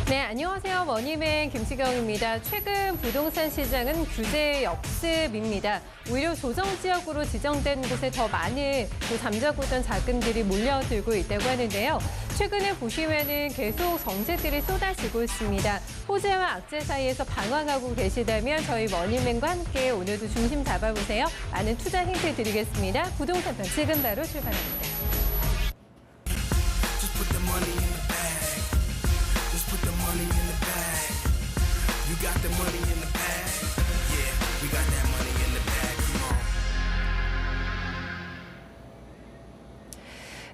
네, 안녕하세요. 머니맨 김시경입니다. 최근 부동산 시장은 규제 역습입니다. 오히려 조정지역으로 지정된 곳에 더 많은 잠자고 있던 자금들이 몰려들고 있다고 하는데요. 최근에 보시면은 계속 정책들이 쏟아지고 있습니다. 호재와 악재 사이에서 방황하고 계시다면 저희 머니맨과 함께 오늘도 중심 잡아보세요. 많은 투자 힌트 드리겠습니다. 부동산 편 지금 바로 출발합니다.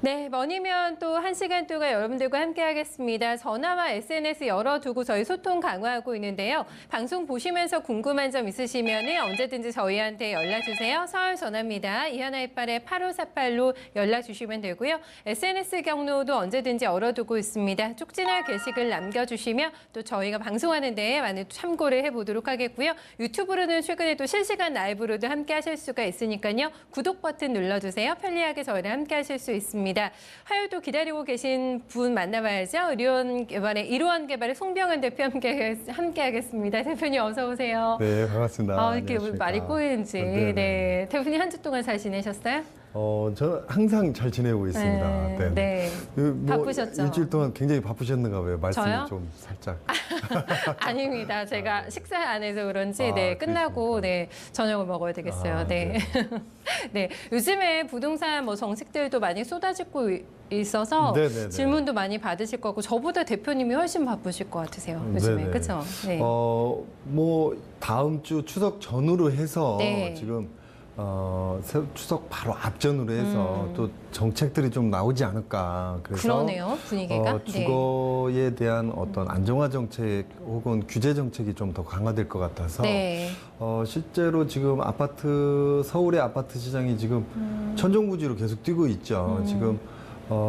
네, 머니면 또 1시간 동안 여러분들과 함께 하겠습니다. 전화와 SNS 열어두고 저희 소통 강화하고 있는데요. 방송 보시면서 궁금한 점 있으시면 언제든지 저희한테 연락주세요. 서울 전화입니다. 2118-8548로 연락주시면 되고요. SNS 경로도 언제든지 열어두고 있습니다. 쪽지나 게시글 남겨주시면 또 저희가 방송하는 데 많은 참고를 해보도록 하겠고요. 유튜브로는 최근에 또 실시간 라이브로도 함께 하실 수가 있으니까요. 구독 버튼 눌러주세요. 편리하게 저희랑 함께 하실 수 있습니다. 화요일도 기다리고 계신 분 만나봐야죠. 이루원 개발의 송병헌 대표 함께 하겠습니다. 대표님 어서 오세요. 네, 반갑습니다. 이렇게 말이 꼬이는지. 네. 대표님 한 주 동안 잘 지내셨어요? 저는 항상 잘 지내고 있습니다. 네. 네. 바쁘셨죠? 일주일 동안 굉장히 바쁘셨는가 봐요. 말씀이 저요? 좀 살짝. 아닙니다. 제가 식사 안 해서 그런지 끝나고 저녁을 먹어야 되겠어요. 네. 네. 요즘에 부동산 부동식들도 많이 쏟아지고 있어서 질문도 많이 받으실 거고 저보다 대표님이 훨씬 바쁘실 것 같으세요. 요즘에. 그렇죠? 네. 다음 주 추석 전후로 해서 지금 추석 바로 앞전으로 해서 또 정책들이 좀 나오지 않을까. 그래서 그러네요, 분위기가. 주거에 대한 어떤 안정화 정책 혹은 규제 정책이 좀 더 강화될 것 같아서 실제로 지금 서울의 아파트 시장이 지금 천정부지로 계속 뛰고 있죠.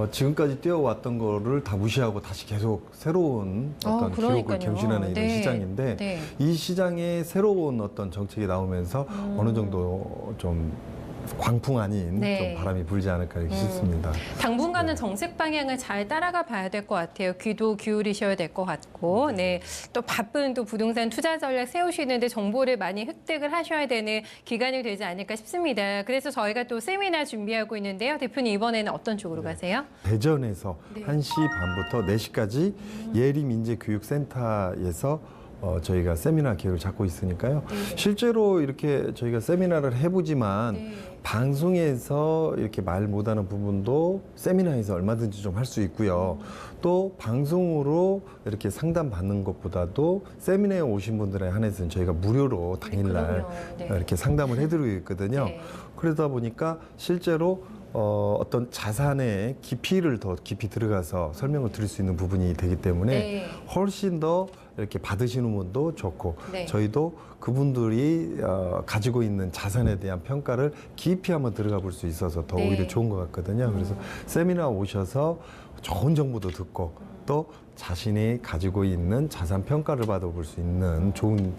지금까지 뛰어왔던 거를 다 무시하고 다시 계속 새로운 어떤 기록을 경신하는 이런 시장인데 이 시장에 새로운 어떤 정책이 나오면서 어느 정도 좀 광풍 아닌 좀 바람이 불지 않을까 이렇게 싶습니다. 당분간은 정책 방향을 잘 따라가 봐야 될 것 같아요. 귀도 기울이셔야 될 것 같고, 또 바쁜 또 부동산 투자 전략 세우시는데 정보를 많이 획득을 하셔야 되는 기간이 되지 않을까 싶습니다. 그래서 저희가 또 세미나 준비하고 있는데요. 대표님 이번에는 어떤 쪽으로 가세요? 대전에서 1시 반부터 4시까지 예림인재교육센터에서 저희가 세미나 기회를 잡고 있으니까요. 실제로 이렇게 저희가 세미나를 해보지만 방송에서 이렇게 말 못하는 부분도 세미나에서 얼마든지 좀 할 수 있고요. 또 방송으로 이렇게 상담 받는 것보다도 세미나에 오신 분들에 한해서는 저희가 무료로 당일날 이렇게 상담을 해드리고 있거든요. 그러다 보니까 실제로 어떤 자산의 깊이를 더 깊이 들어가서 설명을 드릴 수 있는 부분이 되기 때문에 훨씬 더 이렇게 받으시는 분도 좋고 저희도 그분들이 가지고 있는 자산에 대한 평가를 깊이 한번 들어가 볼 수 있어서 더 오히려 좋은 것 같거든요. 그래서 세미나 오셔서 좋은 정보도 듣고 또 자신이 가지고 있는 자산 평가를 받아볼 수 있는 좋은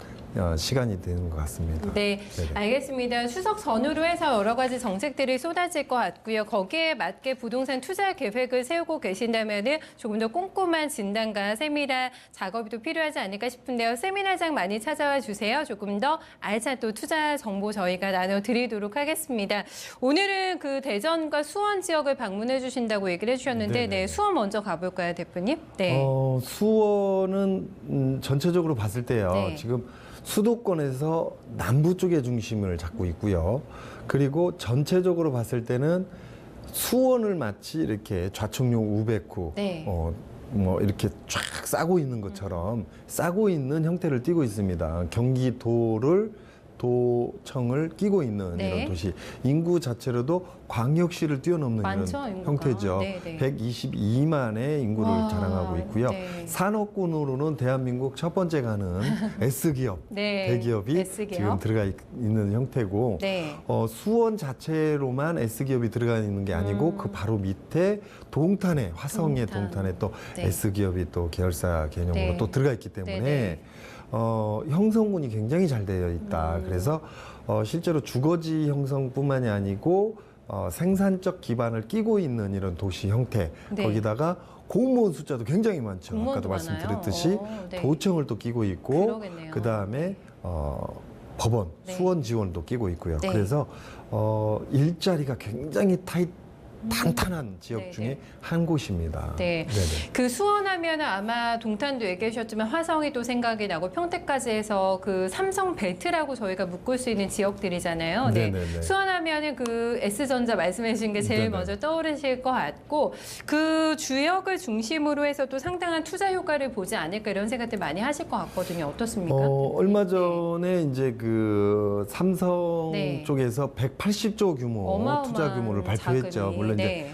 시간이 되는 것 같습니다. 네, 알겠습니다. 추석 전후로 해서 여러 가지 정책들이 쏟아질 것 같고요. 거기에 맞게 부동산 투자 계획을 세우고 계신다면 조금 더 꼼꼼한 진단과 세미나 작업이 또 필요하지 않을까 싶은데요. 세미나장 많이 찾아와 주세요. 조금 더 알찬 또 투자 정보 저희가 나눠드리도록 하겠습니다. 오늘은 그 대전과 수원 지역을 방문해 주신다고 얘기를 해주셨는데 수원 먼저 가볼까요, 대표님? 수원은 전체적으로 봤을 때요. 지금 수도권에서 남부 쪽의 중심을 잡고 있고요. 그리고 전체적으로 봤을 때는 수원을 마치 이렇게 좌측용 우백후 이렇게 쫙 싸고 있는 것처럼 싸고 있는 형태를 띠고 있습니다. 도청을 끼고 있는 이런 도시. 인구 자체로도 광역시를 뛰어넘는 이런 형태죠. 122만의 인구를 자랑하고 있고요. 산업군으로는 대한민국 첫 번째 가는 S기업, 대기업이 지금 들어가 있는 형태고 수원 자체로만 S기업이 들어가 있는 게 아니고 그 바로 밑에 동탄에, 화성의 동탄에 또 S기업이 또 계열사 개념으로 또 들어가 있기 때문에 형성군이 굉장히 잘 되어 있다. 그래서 실제로 주거지 형성뿐만이 아니고 생산적 기반을 끼고 있는 이런 도시 형태, 거기다가 공무원 숫자도 굉장히 많죠. 공무원도 아까도 말씀드렸듯이 많아요. 네. 도청을 또 끼고 있고 그러겠네요. 그다음에 법원, 네. 수원 지원도 끼고 있고요. 네. 그래서 일자리가 굉장히 탄탄한 지역 네, 중에 네. 한 곳입니다. 네. 네네. 그 수원하면 아마 동탄도 얘기하셨지만 화성이 또 생각이 나고 평택까지 해서 그 삼성 벨트라고 저희가 묶을 수 있는 지역들이잖아요. 네. 네네네. 수원하면은 그 S전자 말씀해 주신 게 제일 네네. 먼저 떠오르실 것 같고 그 주역을 중심으로 해서 또 상당한 투자 효과를 보지 않을까 이런 생각들 많이 하실 것 같거든요. 어떻습니까? 얼마 전에 이제 그 삼성 네. 쪽에서 180조 규모 어마어마한 투자 규모를 발표했죠. 자금이. 물론 이제 네.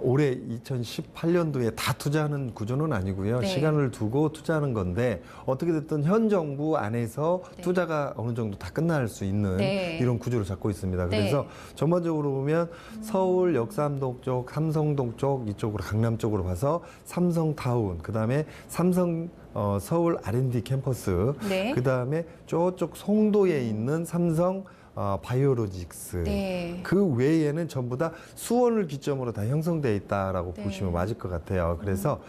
올해 2018년도에 다 투자하는 구조는 아니고요. 네. 시간을 두고 투자하는 건데 어떻게 됐든 현 정부 안에서 네. 투자가 어느 정도 다 끝날 수 있는 네. 이런 구조를 잡고 있습니다. 네. 그래서 전반적으로 보면 서울 역삼동 쪽, 삼성동 쪽 이쪽으로 강남 쪽으로 봐서 삼성타운, 그다음에 삼성 서울 R&D 캠퍼스, 네. 그다음에 저쪽 송도에 있는 삼성 바이오로직스. 네. 그 외에는 전부 다 수원을 기점으로 다 형성되어 있다라고 네. 보시면 맞을 것 같아요. 그래서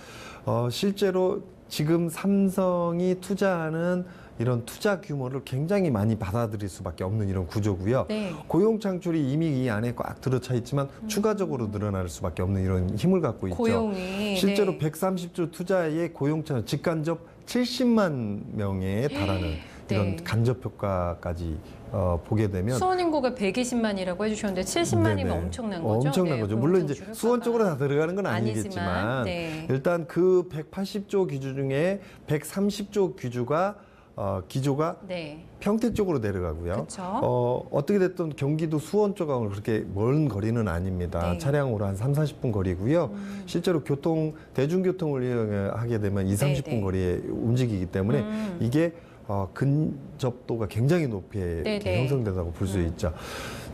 실제로 지금 삼성이 투자하는 이런 투자 규모를 굉장히 많이 받아들일 수밖에 없는 이런 구조고요. 네. 고용 창출이 이미 이 안에 꽉 들어차 있지만 추가적으로 늘어날 수밖에 없는 이런 힘을 갖고 있죠. 고용이 실제로 네. 130조 투자의 고용 창출, 직간접 70만 명에 달하는 이런 네. 간접 효과까지 보게 되면 수원 인구가 120만이라고 해주셨는데 70만이면 네네. 엄청난 거죠? 엄청난 네, 거죠. 물론 이제 고용 수원 창출 쪽으로 다 효과가. 들어가는 건 아니지만, 아니겠지만 네. 일단 그 180조 기주 중에 130조 기조가 네. 평택 쪽으로 내려가고요. 그렇죠. 어떻게 됐든 경기도 수원 쪽하고는 그렇게 먼 거리는 아닙니다. 네. 차량으로 한 30분 거리고요. 실제로 대중교통을 이용하게 되면 20, 30분 네. 거리에 움직이기 때문에 이게 근접도가 굉장히 높이 이렇게 네. 형성된다고 볼 수 있죠.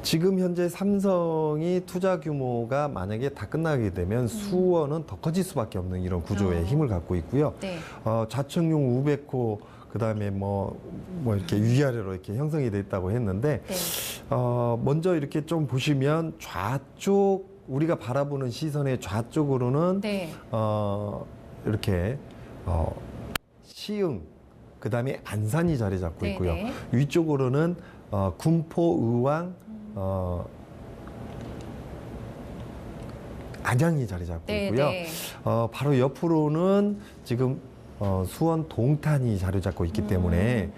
지금 현재 삼성이 투자 규모가 만약에 다 끝나게 되면 수원은 더 커질 수밖에 없는 이런 구조의 힘을 갖고 있고요. 네. 좌측용 우베코 그다음에 뭐 이렇게 위아래로 이렇게 형성이 돼 있다고 했는데 네. 먼저 이렇게 좀 보시면 좌쪽 우리가 바라보는 시선의 좌쪽으로는 네. 이렇게 시흥 그다음에 안산이 자리 잡고 네, 있고요. 네. 위쪽으로는 군포 의왕 안양이 자리 잡고 네, 있고요. 네. 바로 옆으로는 지금 수원 동탄이 자리 잡고 있기 때문에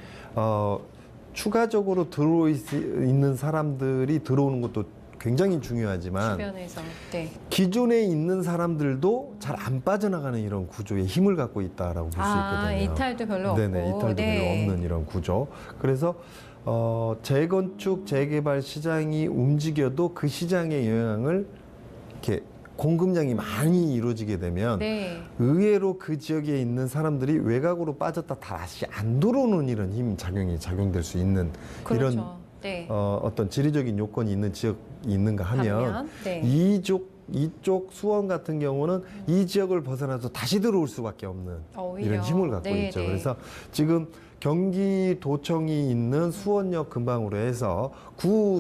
추가적으로 있는 사람들이 들어오는 것도 굉장히 중요하지만 주변에서. 네. 기존에 있는 사람들도 잘 안 빠져나가는 이런 구조에 힘을 갖고 있다라고 볼 수 있거든요. 이탈도 별로 네네, 없고. 이탈도 네. 별로 없는 이런 구조. 그래서 재건축, 재개발 시장이 움직여도 그 시장의 영향을 이렇게 공급량이 많이 이루어지게 되면 네. 의외로 그 지역에 있는 사람들이 외곽으로 빠졌다 다시 안 들어오는 이런 작용이 작용될 수 있는 그렇죠. 이런 네. 어떤 지리적인 요건이 있는 지역이 있는가 하면 네. 이쪽 수원 같은 경우는 이 지역을 벗어나서 다시 들어올 수밖에 없는 오히려. 이런 힘을 갖고 네, 있죠. 네. 그래서 지금 경기도청이 있는 수원역 근방으로 해서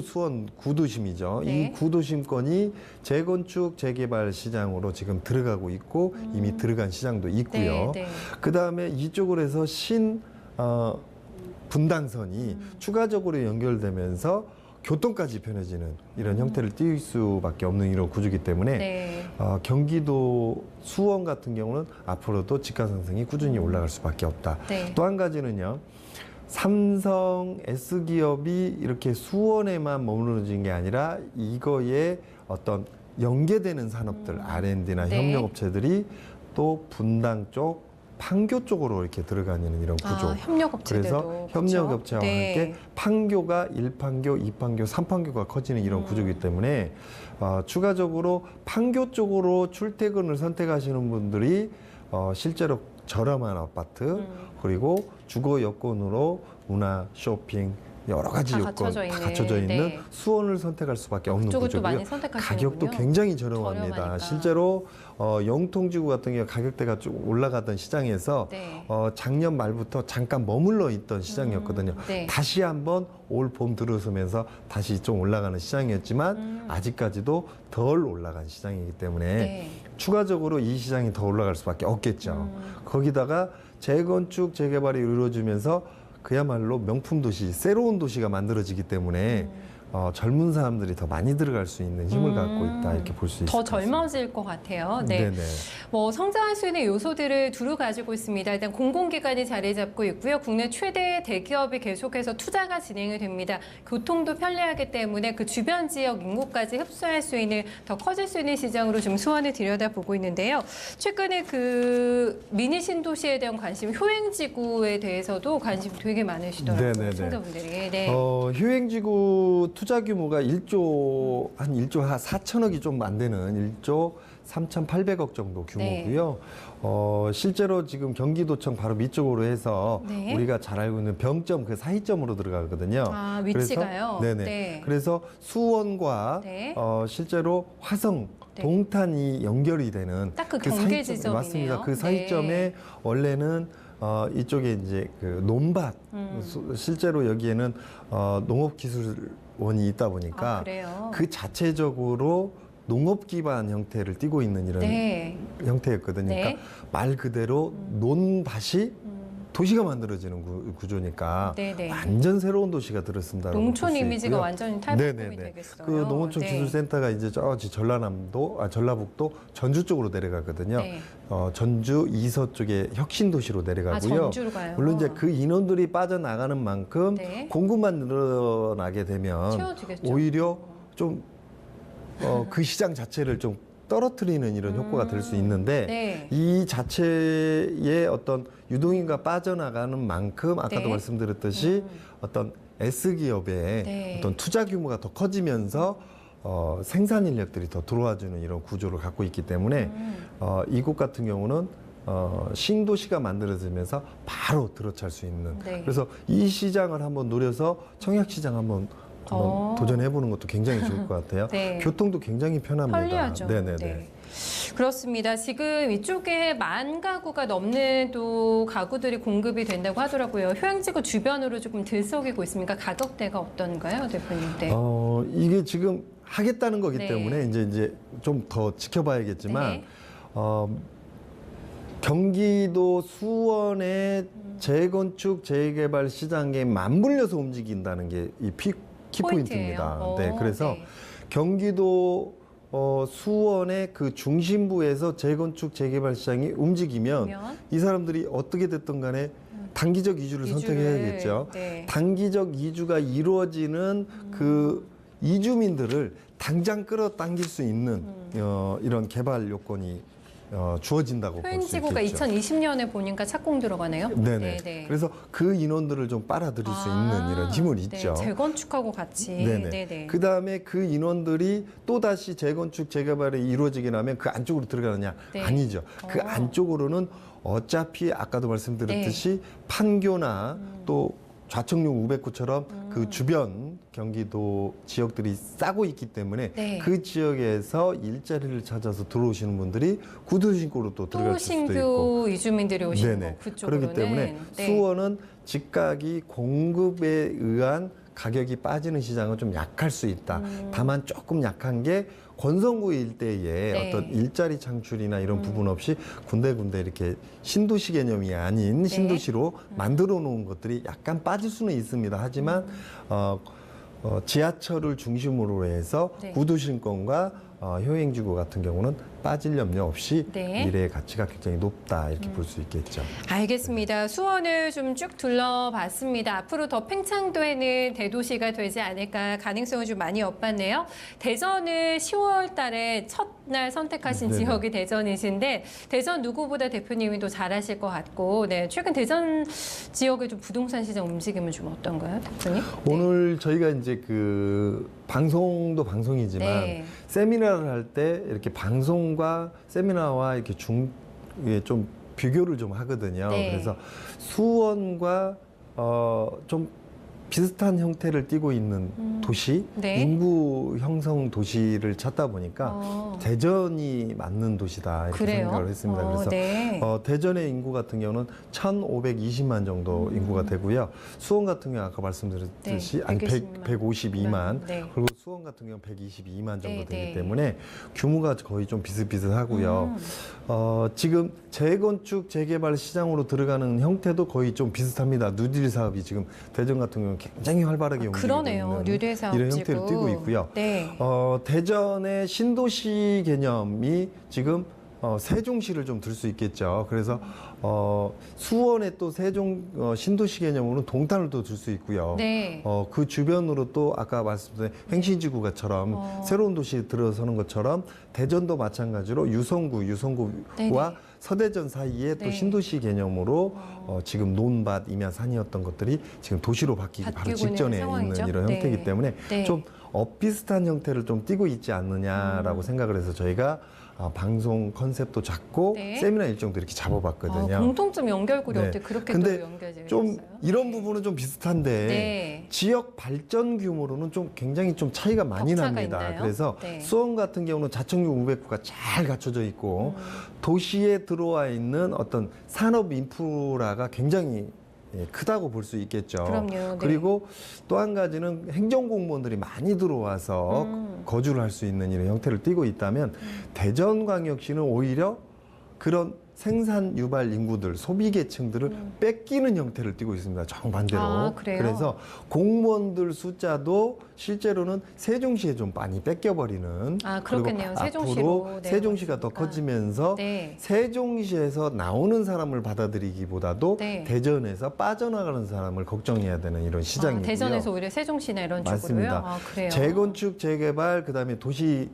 수원 구도심이죠. 네. 이 구도심권이 재건축 재개발 시장으로 지금 들어가고 있고 이미 들어간 시장도 있고요. 네, 네. 그다음에 이쪽으로 해서 분당선이 추가적으로 연결되면서 교통까지 편해지는 이런 형태를 띄울 수밖에 없는 이런 구조이기 때문에 네. 경기도 수원 같은 경우는 앞으로도 집가 상승이 꾸준히 올라갈 수밖에 없다. 네. 또 한 가지는요. 삼성 S기업이 이렇게 수원에만 머무르는 게 아니라 이거에 어떤 연계되는 산업들 R&D나 네. 협력업체들이 또 분당 쪽 판교 쪽으로 이렇게 들어가는 이런 구조. 협력업체들도. 그래서 협력업체와 네. 함께 판교가 1판교, 2판교, 3판교가 커지는 이런 구조이기 때문에 추가적으로 판교 쪽으로 출퇴근을 선택하시는 분들이 실제로 저렴한 아파트 그리고 주거 여건으로 문화, 쇼핑 여러 가지 다 요건 갖춰져 다 있는, 갖춰져 있는 네. 수원을 선택할 수밖에 없는 그쪽을 또 구조고요. 많이 선택하시는군요. 가격도 굉장히 저렴합니다. 저렴하니까. 실제로 영통지구 같은 경우 가격대가 쭉 올라가던 시장에서 네. 작년 말부터 잠깐 머물러 있던 시장이었거든요. 네. 다시 한번 올 봄 들어서면서 다시 좀 올라가는 시장이었지만 아직까지도 덜 올라간 시장이기 때문에 네. 추가적으로 이 시장이 더 올라갈 수밖에 없겠죠. 거기다가 재건축, 재개발이 이루어지면서 그야말로 명품 도시, 새로운 도시가 만들어지기 때문에 젊은 사람들이 더 많이 들어갈 수 있는 힘을 갖고 있다 이렇게 볼 수 있을 더 것 같습니다. 젊어질 것 같아요. 네. 네네. 뭐 성장할 수 있는 요소들을 두루 가지고 있습니다. 일단 공공기관이 자리 잡고 있고요. 국내 최대 대기업이 계속해서 투자가 진행이 됩니다. 교통도 편리하기 때문에 그 주변 지역 인구까지 흡수할 수 있는 더 커질 수 있는 시장으로 좀 수원을 들여다보고 있는데요. 최근에 그 미니 신도시에 대한 관심, 효행지구에 대해서도 관심 되게 많으시더라고요. 네네네. 시청자분들이. 네. 휴행지구 투자 규모가 1조 4천억이 좀 안 되는 1조 3,800억 정도 규모고요. 실제로 지금 경기도청 바로 밑쪽으로 해서 네. 우리가 잘 알고 있는 병점 그 사이점으로 들어가거든요. 아, 위치가요? 그래서, 네네. 네. 그래서 수원과 네. 실제로 화성 네. 동탄이 연결이 되는 딱그 경계 사이점, 지점이네요. 맞습니다. 그 네. 사이점에 원래는 이쪽에 이제 그 논밭 실제로 여기에는 농업기술원이 있다 보니까 그래요? 그 자체적으로 농업 기반 형태를 띠고 있는 이런 네. 형태였거든요. 네. 그러니까 말 그대로 논밭이 도시가 만들어지는 구조니까 네네. 완전 새로운 도시가 들었습니다. 농촌 이미지가 완전히 탈바꿈이 네네네. 되겠어요. 그 농어촌 네. 기술센터가 이제 저기 전라북도 전주 쪽으로 내려가거든요. 네. 전주 이서 쪽에 혁신도시로 내려가고요. 전주로 가요. 물론 이제 그 인원들이 빠져나가는 만큼 네. 공급만 늘어나게 되면 채워지겠죠. 오히려 좀 그 시장 자체를 좀 떨어뜨리는 이런 효과가 될 수 있는데 네. 이 자체의 어떤 유동인가 빠져나가는 만큼 아까도 네. 말씀드렸듯이 어떤 S기업의 네. 어떤 투자 규모가 더 커지면서 생산 인력들이 더 들어와주는 이런 구조를 갖고 있기 때문에 이곳 같은 경우는 신도시가 만들어지면서 바로 들어찰 수 있는 네. 그래서 이 시장을 한번 노려서 청약시장 한번 도전해보는 것도 굉장히 좋을 것 같아요. 네. 교통도 굉장히 편합니다. 편리하죠. 네네네. 네. 그렇습니다. 지금 이쪽에 10,000가구가 넘는 또 가구들이 공급이 된다고 하더라고요. 휴양지구 주변으로 조금 들썩이고 있습니까? 가격대가 어떤가요, 대표님? 네. 이게 지금 하겠다는 거기 네. 때문에 이제 좀 더 지켜봐야겠지만 네. 경기도 수원의 재건축 재개발 시장에 맞물려서 움직인다는 게 이 키포인트입니다. 포인트예요? 네, 그래서 네. 경기도 수원의 그 중심부에서 재건축 재개발 시장이 움직이면 그러면? 이 사람들이 어떻게 됐든 간에 단기적 이주를 선택해야겠죠. 네. 단기적 이주가 이루어지는 그 이주민들을 당장 끌어당길 수 있는 이런 개발 요건이 주어진다고 볼 수 휴양지구가 있겠죠. 2020년에 보니까 착공 들어가네요. 네네. 네네. 그래서 그 인원들을 좀 빨아들일 수 있는 이런 힘은 네. 있죠. 재건축하고 같이. 네네. 네네. 그 다음에 그 인원들이 또 다시 재건축 재개발이 이루어지게 나면 그 안쪽으로 들어가느냐? 네. 아니죠. 그 안쪽으로는 어차피 아까도 말씀드렸듯이 네. 판교나 또 좌청룡 우백구처럼 그 주변 경기도 지역들이 싸고 있기 때문에 네. 그 지역에서 일자리를 찾아서 들어오시는 분들이 구두 신고로 또 또 들어갈 수도 있고. 신규 이주민들이 오시는 네네. 거 그쪽으로는. 그렇기 때문에 네. 수원은 집값이 공급에 의한 가격이 빠지는 시장은 좀 약할 수 있다. 다만 조금 약한 게 권성구 일대의 네. 어떤 일자리 창출이나 이런 부분 없이 군데군데 이렇게 신도시 개념이 아닌 신도시로 만들어 놓은 것들이 약간 빠질 수는 있습니다. 하지만 지하철을 중심으로 해서 네. 구도심권과 효행지구 같은 경우는 빠질 염려 없이 네. 미래의 가치가 굉장히 높다 이렇게 볼 수 있겠죠. 알겠습니다. 수원을 좀 쭉 둘러봤습니다. 앞으로 더 팽창되는 대도시가 되지 않을까 가능성을 좀 많이 엿봤네요. 대전을 10월 달에 첫날 선택하신 네네. 지역이 대전이신데 대전 누구보다 대표님이 더 잘하실 것 같고 네, 최근 대전 지역의 좀 부동산 시장 움직임은 좀 어떤가요, 대표님? 오늘 저희가 이제 그 방송도 방송이지만 네. 세미나를 할 때 이렇게 방송과 세미나와 이렇게 이게 좀 비교를 좀 하거든요. 네. 그래서 수원과 좀 비슷한 형태를 띠고 있는 도시, 네. 인구 형성 도시를 찾다 보니까 대전이 맞는 도시다 이렇게 그래요? 생각을 했습니다. 그래서 네. 대전의 인구 같은 경우는 1,520만 정도 인구가 되고요. 수원 같은 경우 아까 말씀드렸듯이 네, 152만, 네. 그리고 수원 같은 경우 122만 정도 네, 되기 네. 때문에 규모가 거의 좀 비슷비슷하고요. 지금 재건축 재개발 시장으로 들어가는 형태도 거의 좀 비슷합니다. 뉴딜 사업이 지금 대전 같은 경우는 굉장히 활발하게 움직이고 그러네요. 있는 뉴딜 사업지구. 이런 형태를 띠고 있고요. 네. 대전의 신도시 개념이 지금 세종시를 좀 들 수 있겠죠. 그래서 수원에 또 세종 신도시 개념으로는 동탄을 또 들 수 있고요. 네. 그 주변으로 또 아까 말씀드린 행신지구가처럼 새로운 도시에 들어서는 것처럼 대전도 마찬가지로 유성구와 네네. 서대전 사이에 또 네. 신도시 개념으로 지금 논밭, 임야산이었던 것들이 지금 도시로 바뀌기 바로 바뀌고 있는 직전에 상황이죠. 있는 이런 네. 형태이기 때문에 네. 좀 비슷한 형태를 좀 띠고 있지 않느냐라고 생각을 해서 저희가 방송 컨셉도 잡고 네. 세미나 일정도 이렇게 잡아봤거든요. 공통점 연결고리 네. 어떻게 그렇게 근데 또 연결되셨어요? 좀 이런 부분은 좀 비슷한데 네. 지역 발전 규모로는 좀 굉장히 좀 차이가 많이 격차가 납니다. 있나요? 그래서 네. 수원 같은 경우는 자청류 우백구가 잘 갖춰져 있고 도시에 들어와 있는 어떤 산업 인프라가 굉장히 크다고 볼 수 있겠죠. 그럼요. 네. 그리고 또 한 가지는 행정공무원들이 많이 들어와서 거주를 할 수 있는 이런 형태를 띠고 있다면 대전광역시는 오히려 그런 생산 유발 인구들, 소비 계층들을 뺏기는 형태를 띠고 있습니다. 정반대로. 아, 그래요? 그래서 공무원들 숫자도 실제로는 세종시에 좀 많이 뺏겨버리는. 그렇겠네요. 그리고 세종시로 앞으로 네, 세종시가 더 맞습니까? 커지면서 네. 세종시에서 나오는 사람을 받아들이기보다도 네. 대전에서 빠져나가는 사람을 걱정해야 되는 이런 시장이고요. 대전에서 오히려 세종시나 이런 쪽으로요? 맞습니다. 그래요? 재건축, 재개발, 그다음에 도시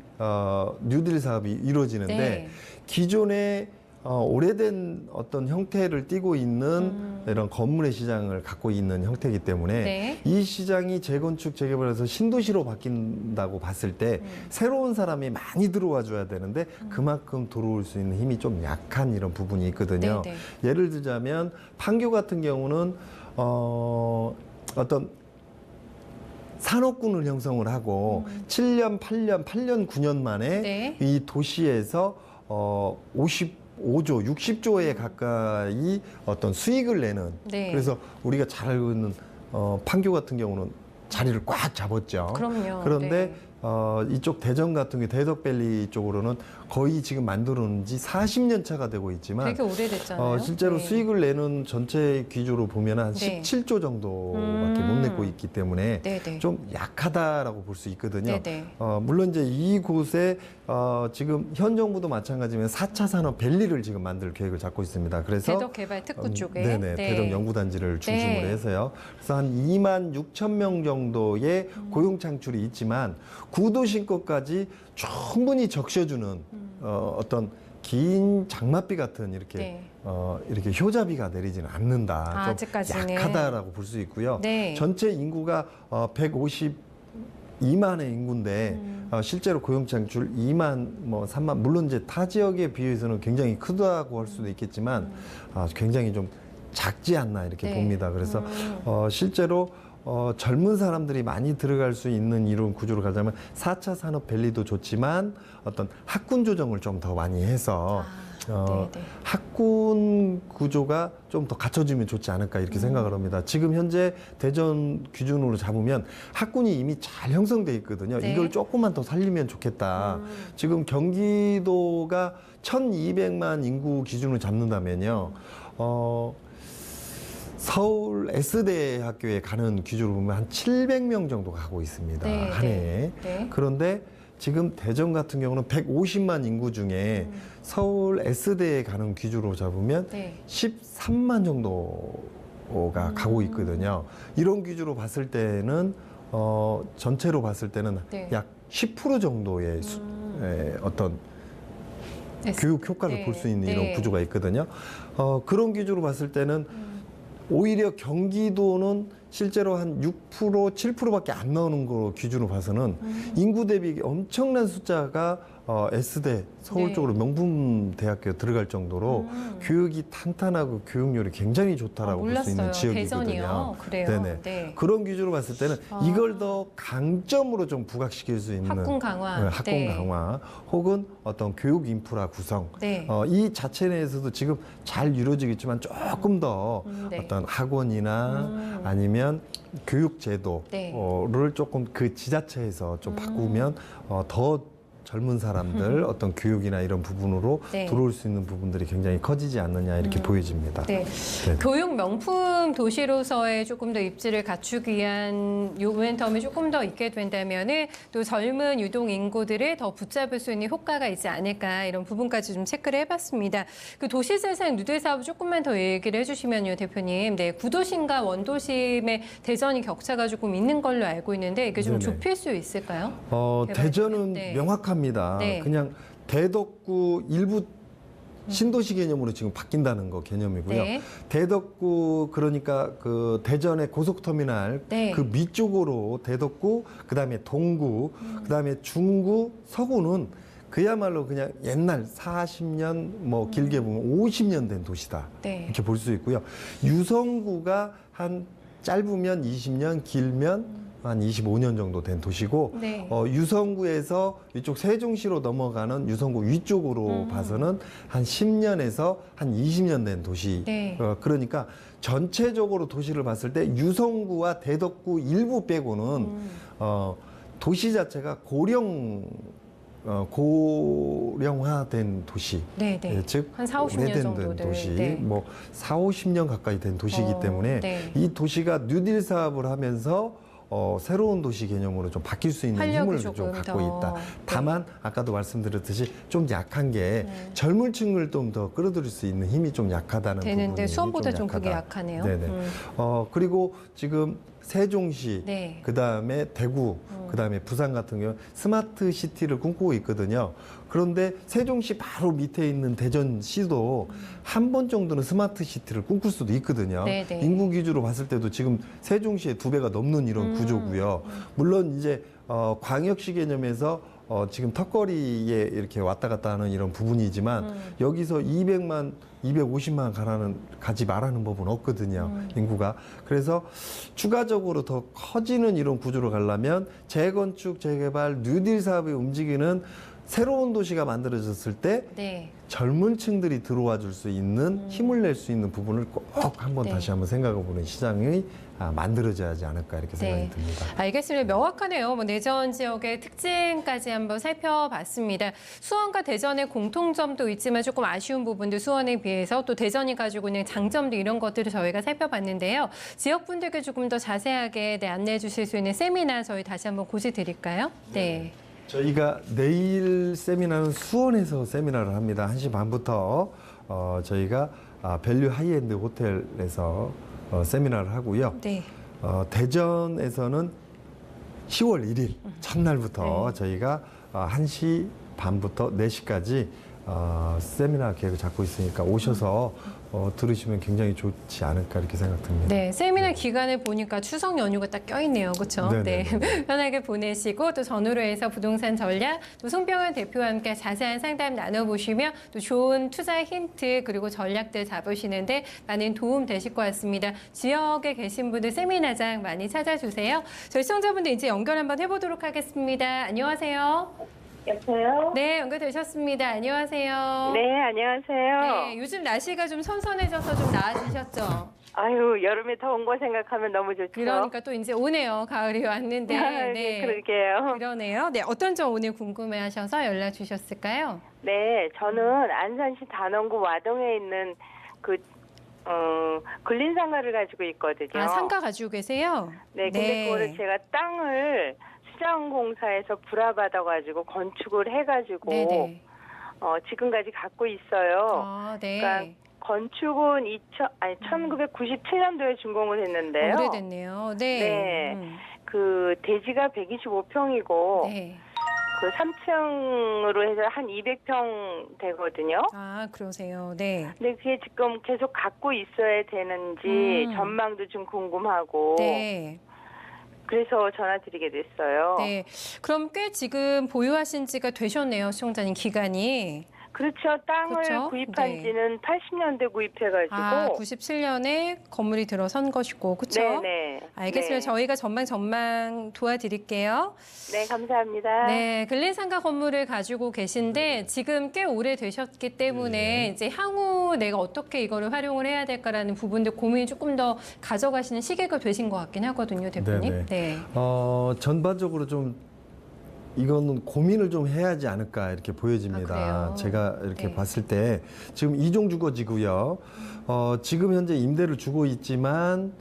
뉴딜 사업이 이루어지는데 네. 기존의 오래된 어떤 형태를 띠고 있는 이런 건물의 시장을 갖고 있는 형태이기 때문에 네. 이 시장이 재건축, 재개발해서 신도시로 바뀐다고 봤을 때 새로운 사람이 많이 들어와 줘야 되는데 그만큼 들어올 수 있는 힘이 좀 약한 이런 부분이 있거든요. 네, 예를 들자면 판교 같은 경우는 어떤 산업군을 형성을 하고 7년, 8년, 9년 만에 네. 이 도시에서 55조, 60조에 가까이 어떤 수익을 내는. 네. 그래서 우리가 잘 알고 있는 판교 같은 경우는 자리를 꽉 잡았죠. 그럼요. 그런데 네. 이쪽 대전 같은 게 대덕밸리 쪽으로는 거의 지금 만들어 놓은 지 40년 차가 되고 있지만 되게 오래됐잖아요. 실제로 네. 수익을 내는 전체 기조로 보면 한 네. 17조 정도밖에 못 내고 있기 때문에 네네. 좀 약하다라고 볼 수 있거든요. 네네. 물론 이제 이곳에 지금 현 정부도 마찬가지면 4차 산업 밸리를 지금 만들 계획을 잡고 있습니다. 그래서 대덕 개발 특구 쪽에 네네, 네. 대덕 연구단지를 중심으로 네. 해서요. 그래서 한 2만 6천 명 정도의 고용 창출이 있지만 구도심까지 충분히 적셔주는 어떤 긴 장맛비 같은 이렇게 네. 이렇게 효자비가 내리지는 않는다. 좀 아직까지는. 약하다라고 볼 수 있고요. 네. 전체 인구가 152만의 인구인데 실제로 고용 창출 2만 뭐 3만 물론 이제 타 지역에 비해서는 굉장히 크다고 할 수도 있겠지만 굉장히 좀 작지 않나 이렇게 네. 봅니다. 그래서 실제로 젊은 사람들이 많이 들어갈 수 있는 이런 구조를 가자면 4차 산업 밸리도 좋지만 어떤 학군 조정을 좀 더 많이 해서 네네. 학군 구조가 좀 더 갖춰지면 좋지 않을까 이렇게 생각을 합니다. 지금 현재 대전 기준으로 잡으면 학군이 이미 잘 형성돼 있거든요. 네. 이걸 조금만 더 살리면 좋겠다. 지금 경기도가 1,200만 인구 기준으로 잡는다면요. 서울 S대학교에 가는 기준으로 보면 한 700명 정도 가고 있습니다. 네, 한 해에. 네. 그런데 지금 대전 같은 경우는 150만 인구 중에 서울 S대에 가는 기준으로 잡으면 네. 13만 정도가 가고 있거든요. 이런 기준으로 봤을 때는 전체로 봤을 때는 네. 약 10% 정도의 어떤 교육 효과를 네. 볼 수 있는 네. 이런 구조가 있거든요. 그런 기준으로 봤을 때는 오히려 경기도는 실제로 한 6%, 7%밖에 안 나오는 거 기준으로 봐서는 인구 대비 엄청난 숫자가 S대 서울 네. 쪽으로 명품 대학교 들어갈 정도로 교육이 탄탄하고 교육열이 굉장히 좋다라고 볼 수 있는 몰랐어요. 지역이거든요. 대전이요. 그래요. 네네. 네. 그런 기준으로 봤을 때는 이걸 더 강점으로 좀 부각시킬 수 있는 학군 강화. 네, 학군 네. 강화 혹은 어떤 교육 인프라 구성 네. 이 자체 내에서도 지금 잘 이루어지겠지만 조금 더 네. 어떤 학원이나 아니면 교육 제도를 네. 조금 그 지자체에서 좀 바꾸면 더 젊은 사람들 어떤 교육이나 이런 부분으로 네. 들어올 수 있는 부분들이 굉장히 커지지 않느냐 이렇게 보여집니다. 네. 네. 교육 명품 도시로서의 조금 더 입지를 갖추기 위한 요 모멘텀이 조금 더 있게 된다면은 또 젊은 유동 인구들을 더 붙잡을 수 있는 효과가 있지 않을까 이런 부분까지 좀 체크를 해봤습니다. 그 도시재생 누대 사업 조금만 더 얘기를 해주시면요, 대표님. 네, 구도심과 원도심의 대전이 격차가 조금 있는 걸로 알고 있는데 이게 좀 네네. 좁힐 수 있을까요? 대전은 네. 명확합니다. 네. 그냥 대덕구 일부 신도시 개념으로 지금 바뀐다는 거 개념이고요. 네. 대덕구 그러니까 그 대전의 고속터미널 네. 그 밑쪽으로 대덕구 그다음에 동구 그다음에 중구 서구는 그야말로 그냥 옛날 40년 뭐 길게 보면 50년 된 도시다. 네. 이렇게 볼 수 있고요. 유성구가 한 짧으면 20년 길면 한 25년 정도 된 도시고 네. 유성구에서 이쪽 세종시로 넘어가는 유성구 위쪽으로 봐서는 한 10년에서 한 20년 된 도시. 네. 그러니까 전체적으로 도시를 봤을 때 유성구와 대덕구 일부 빼고는 도시 자체가 고령화된 도시. 네, 네. 즉 한 4, 50년 오래된 정도들. 도시, 네. 뭐 4, 50년 가까이 된 도시이기 때문에 네. 이 도시가 뉴딜 사업을 하면서 새로운 도시 개념으로 좀 바뀔 수 있는 활력이 힘을 좀 조금 갖고 더. 있다. 네. 다만 아까도 말씀드렸듯이 좀 약한 게 젊은 층을 좀 더 끌어들일 수 있는 힘이 좀 약하다는 되는데 부분이 수원보다 좀 약하다. 그게 약하네요. 네네. 그리고 지금 세종시, 네. 그다음에 대구, 그다음에 부산 같은 경우 스마트 시티를 꿈꾸고 있거든요. 그런데 세종시 바로 밑에 있는 대전시도 한 번 정도는 스마트 시티를 꿈꿀 수도 있거든요. 네네. 인구 기준으로 봤을 때도 지금 세종시의 2배가 넘는 이런 구조고요. 물론 이제 광역시 개념에서 지금 턱걸이에 이렇게 왔다 갔다 하는 이런 부분이지만 여기서 200만, 250만 가지 말라는 법은 없거든요. 인구가. 그래서 추가적으로 더 커지는 이런 구조로 가려면 재건축, 재개발, 뉴딜 사업이 움직이는 새로운 도시가 만들어졌을 때 네. 젊은 층들이 들어와 줄 수 있는 힘을 낼 수 있는 부분을 꼭 한번 네. 다시 한번 생각해 보는 시장이 만들어져야 하지 않을까 이렇게 생각이 네. 듭니다. 알겠습니다. 명확하네요. 뭐 내전 지역의 특징까지 한번 살펴봤습니다. 수원과 대전의 공통점도 있지만 조금 아쉬운 부분도 수원에 비해서 또 대전이 가지고 있는 장점도 이런 것들을 저희가 살펴봤는데요. 지역분들께 조금 더 자세하게 안내해 주실 수 있는 세미나 저희 다시 한번 고시 드릴까요? 네. 저희가 내일 세미나는 수원에서 세미나를 합니다. 1시 반부터 저희가 밸류 하이엔드 호텔에서 세미나를 하고요. 네. 대전에서는 10월 1일 첫날부터 저희가 1시 반부터 4시까지 세미나 계획을 잡고 있으니까 오셔서 들으시면 굉장히 좋지 않을까 이렇게 생각됩니다. 네, 세미나 기간을 보니까 추석 연휴가 딱 껴있네요. 그렇죠? 네, 네네네. 편하게 보내시고 또 전후로 해서 부동산 전략, 또 송병헌 대표와 함께 자세한 상담 나눠보시면 또 좋은 투자 힌트 그리고 전략들 잡으시는데 많은 도움 되실 것 같습니다. 지역에 계신 분들 세미나장 많이 찾아주세요. 저희 시청자분들 이제 연결 한번 해보도록 하겠습니다. 안녕하세요. 여보세요? 네, 연결되셨습니다. 안녕하세요. 네, 안녕하세요. 네, 요즘 날씨가 좀 선선해져서 좀 나아지셨죠? 아유, 여름에 더운 거 생각하면 너무 좋죠. 그러니까 또 이제 오네요. 가을이 왔는데. 네. 그러게요. 그러네요. 네, 어떤 점 오늘 궁금해하셔서 연락 주셨을까요? 네, 저는 안산시 단원구 와동에 있는 근린상가를 가지고 있거든요. 아, 상가 가지고 계세요? 네, 근데 그거를 제가 땅을 수자원공사에서 불화받아가지고 건축을 해가지고 네네. 지금까지 갖고 있어요. 아, 네. 그러니까 건축은 1997년도에 준공을 했는데요. 오래됐네요. 네. 네. 그 대지가 125평이고 네. 그 3층으로 해서 한 200평 되거든요. 아, 그러세요. 네. 근데 그게 지금 계속 갖고 있어야 되는지 전망도 좀 궁금하고. 네. 그래서 전화드리게 됐어요. 네. 그럼 꽤 지금 보유하신 지가 되셨네요, 시청자님 기간이. 그렇죠. 땅을 그렇죠? 구입한 네. 지는 80년대 구입해가지고. 아, 97년에 건물이 들어선 것이고, 그렇죠? 네네. 알겠습니다. 네. 저희가 전망 도와드릴게요. 네, 감사합니다. 네, 근린상가 건물을 가지고 계신데 지금 꽤 오래 되셨기 때문에 이제 향후 내가 어떻게 이거를 활용을 해야 될까라는 부분들 고민이 조금 더 가져가시는 시기가 되신 것 같긴 하거든요, 대표님. 네네. 네. 전반적으로 좀 이거는 고민을 좀 해야 하지 않을까 이렇게 보여집니다. 아, 그래요? 제가 이렇게 네. 봤을 때 지금 2종 주거지고요. 지금 현재 임대를 주고 있지만